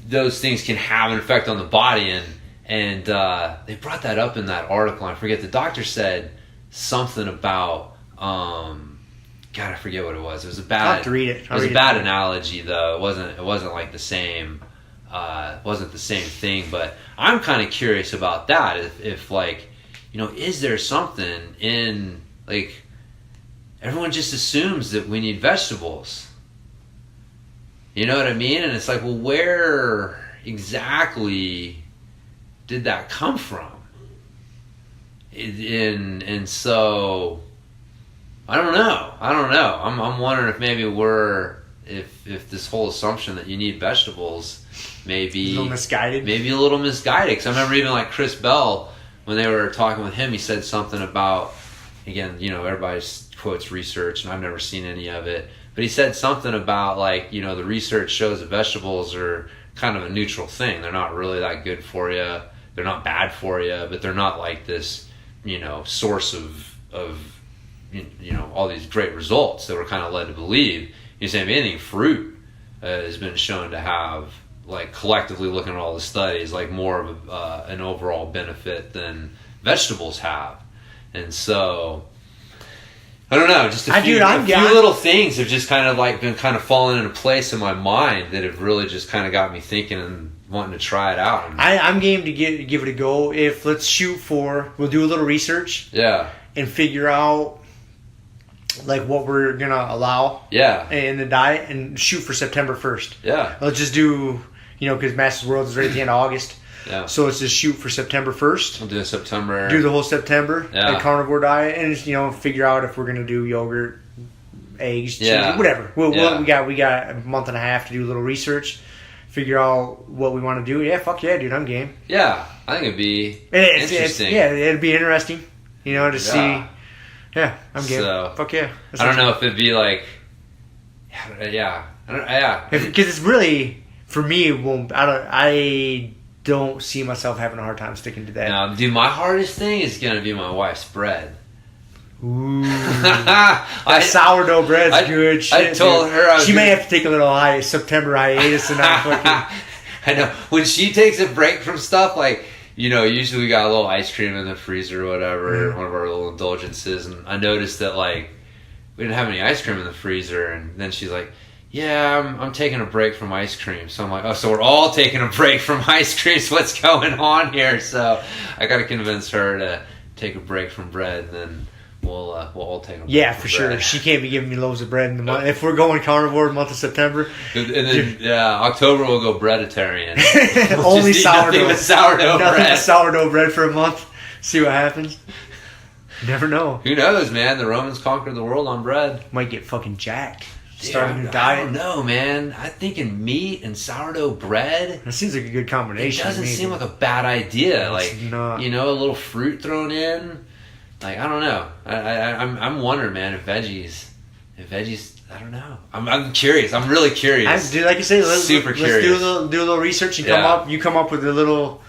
those things can have an effect on the body. And they brought that up in that article. I forget, the doctor said something about, God, I forget what it was. It was a bad, I'll have to read it. It was a bad analogy, though. It wasn't like the same, wasn't the same thing. But I'm kind of curious about that. If like, is there something in, like, everyone just assumes that we need vegetables. You know what I mean? And it's like, well, where exactly did that come from? And so, I don't know. I'm wondering if maybe if this whole assumption that you need vegetables may be a little misguided. Maybe a little misguided. Because I remember even like Chris Bell, when they were talking with him, he said something about, again, everybody quotes research, and I've never seen any of it. But he said something about, like, the research shows that vegetables are kind of a neutral thing. They're not really that good for you. They're not bad for you, but they're not like this, source of all these great results that we're kind of led to believe. You're saying anything, fruit has been shown to have, like, collectively looking at all the studies, like more of an overall benefit than vegetables have. And so, I don't know, just a few little things have just kind of like been kind of falling into place in my mind that have really just kind of got me thinking and wanting to try it out. I'm game to give it a go. We'll do a little research. Yeah. And figure out, like, what we're going to allow. Yeah. In the diet, and shoot for September 1st. Yeah. Let's just do, because Masters World is right at the end of August. Yeah. So let's just shoot for September 1st. We'll do September. Do the whole September. Yeah. The carnivore diet, and just, figure out if we're going to do yogurt, eggs, cheese, whatever. We got a month and a half to do a little research, figure out what we want to do. Yeah, fuck yeah, dude, I'm game. Yeah, I think it'd be interesting. It'd be interesting, to see. Yeah, I'm game. So, fuck yeah. I don't know if it'd be like, because it's really, for me, I don't see myself having a hard time sticking to that. No, dude, my hardest thing is gonna be my wife's bread. Ooh, that sourdough bread's good shit. I told her she may have to take a little September hiatus and not fucking. I know, when she takes a break from stuff, like, usually we got a little ice cream in the freezer or whatever, one of our little indulgences, and I noticed that, like, we didn't have any ice cream in the freezer, and then she's like, yeah, I'm taking a break from ice cream. So I'm like, oh, so we're all taking a break from ice cream, so what's going on here? So I got to convince her to take a break from bread, and then we'll all take a break. Yeah, for sure. She can't be giving me loaves of bread in the month. If we're going carnivore month of September. And then, October we'll go breaditarian. Only sourdough. Nothing but sourdough bread. Nothing but sourdough bread for a month. See what happens. Never know. Who knows, man? The Romans conquered the world on bread. Might get fucking jacked. Dude, Start a new diet. I don't know, man. I'm thinking meat and sourdough bread. That seems like a good combination. It doesn't seem like a bad idea. It's not. A little fruit thrown in. Like, I don't know. I'm wondering, man, if veggies, I don't know. I'm curious. I'm really curious. Dude, like you say, let's curious. do a little research and come up with a little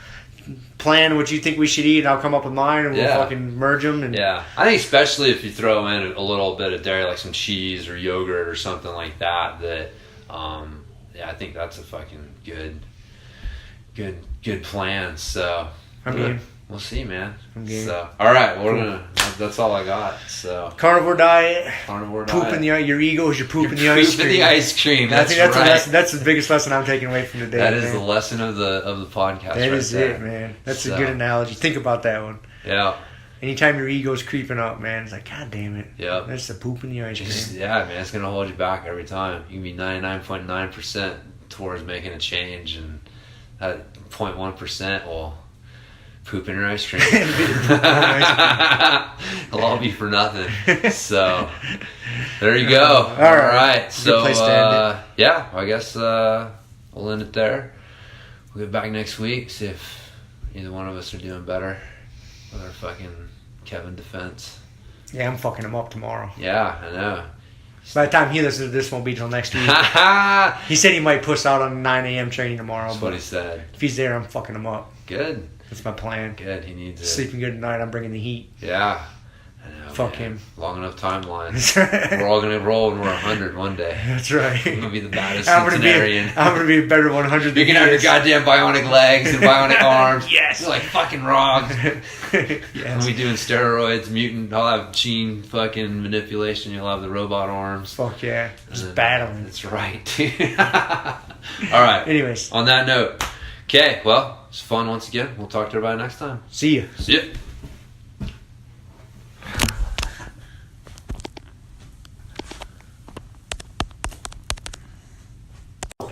plan what you think we should eat, and I'll come up with mine, and we'll fucking merge them. And I think especially if you throw in a little bit of dairy, like some cheese or yogurt or something like that. I think that's a fucking good plan. So we'll see, man. So all right, that's all I got. So carnivore diet. Pooping your egos. You're pooping the ice cream. The ice cream. I think that's the biggest lesson I'm taking away from today. That is the lesson of the podcast. That is it, man. That's a good analogy. Think about that one. Yeah. Anytime your ego's creeping up, man, it's like, God damn it. Yeah. That's the poop in the ice cream. Yeah, man, it's gonna hold you back every time. You can be 99.9% towards making a change, and that 0.1% will poop in your ice cream. It'll all be for nothing. So there you go. All right. So I guess we'll end it there. We'll get back next week, see if either one of us are doing better with our fucking Kevin defense. Yeah, I'm fucking him up tomorrow. Yeah, I know. By the time he listens to this, won't be till next week. He said he might push out on 9 a.m. training tomorrow. That's what he said. If he's there, I'm fucking him up. Good. That's my plan. Good. He needs it. Sleeping good at night. I'm bringing the heat. Yeah. I know, fuck him. Long enough timeline. We're all going to roll when we're 100 one day. That's right. I'm going to be the baddest centenarian. I'm going to be a better 100 You can have your goddamn bionic legs and bionic arms. Yes. You're like fucking Rogs. Yes. We'll be doing steroids, mutant. I'll have gene fucking manipulation. You'll have the robot arms. Fuck yeah. Just battling. That's right. All right. Anyways. On that note. Okay, well, it's fun once again. We'll talk to everybody next time. See ya. See ya.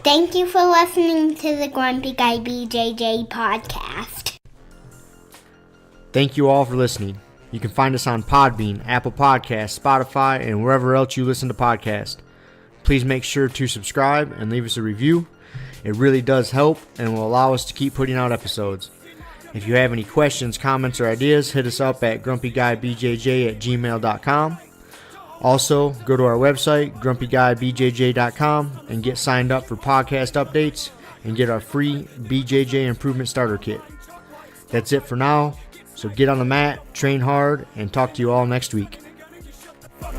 Thank you for listening to the Grumpy Guy BJJ Podcast. Thank you all for listening. You can find us on Podbean, Apple Podcasts, Spotify, and wherever else you listen to podcasts. Please make sure to subscribe and leave us a review. It really does help and will allow us to keep putting out episodes. If you have any questions, comments, or ideas, hit us up at grumpyguybjj@gmail.com. Also, go to our website, grumpyguybjj.com, and get signed up for podcast updates and get our free BJJ Improvement Starter Kit. That's it for now, so get on the mat, train hard, and talk to you all next week.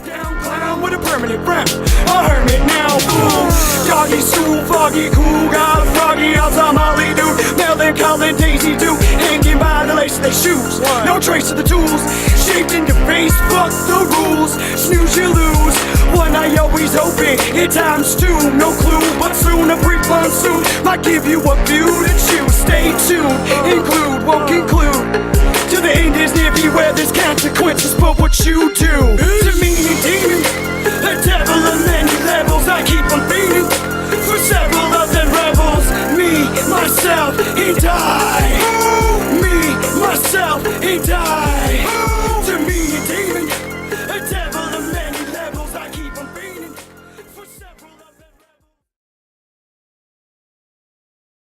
Down clown with a permanent friend, a hermit now, fool. Doggy stool, foggy, cool, got a froggy outside Molly dude. Melancholy Daisy dude, hanging by the lace of their shoes. No trace of the tools, shaped in your face, fuck the rules. Snooze, you lose. One eye always open, in times two, no clue. But soon a brief monsoon might give you a view to choose. Stay tuned, include, won't conclude. To the end is near beware there's consequences for what you do. To me, demons, a devil and then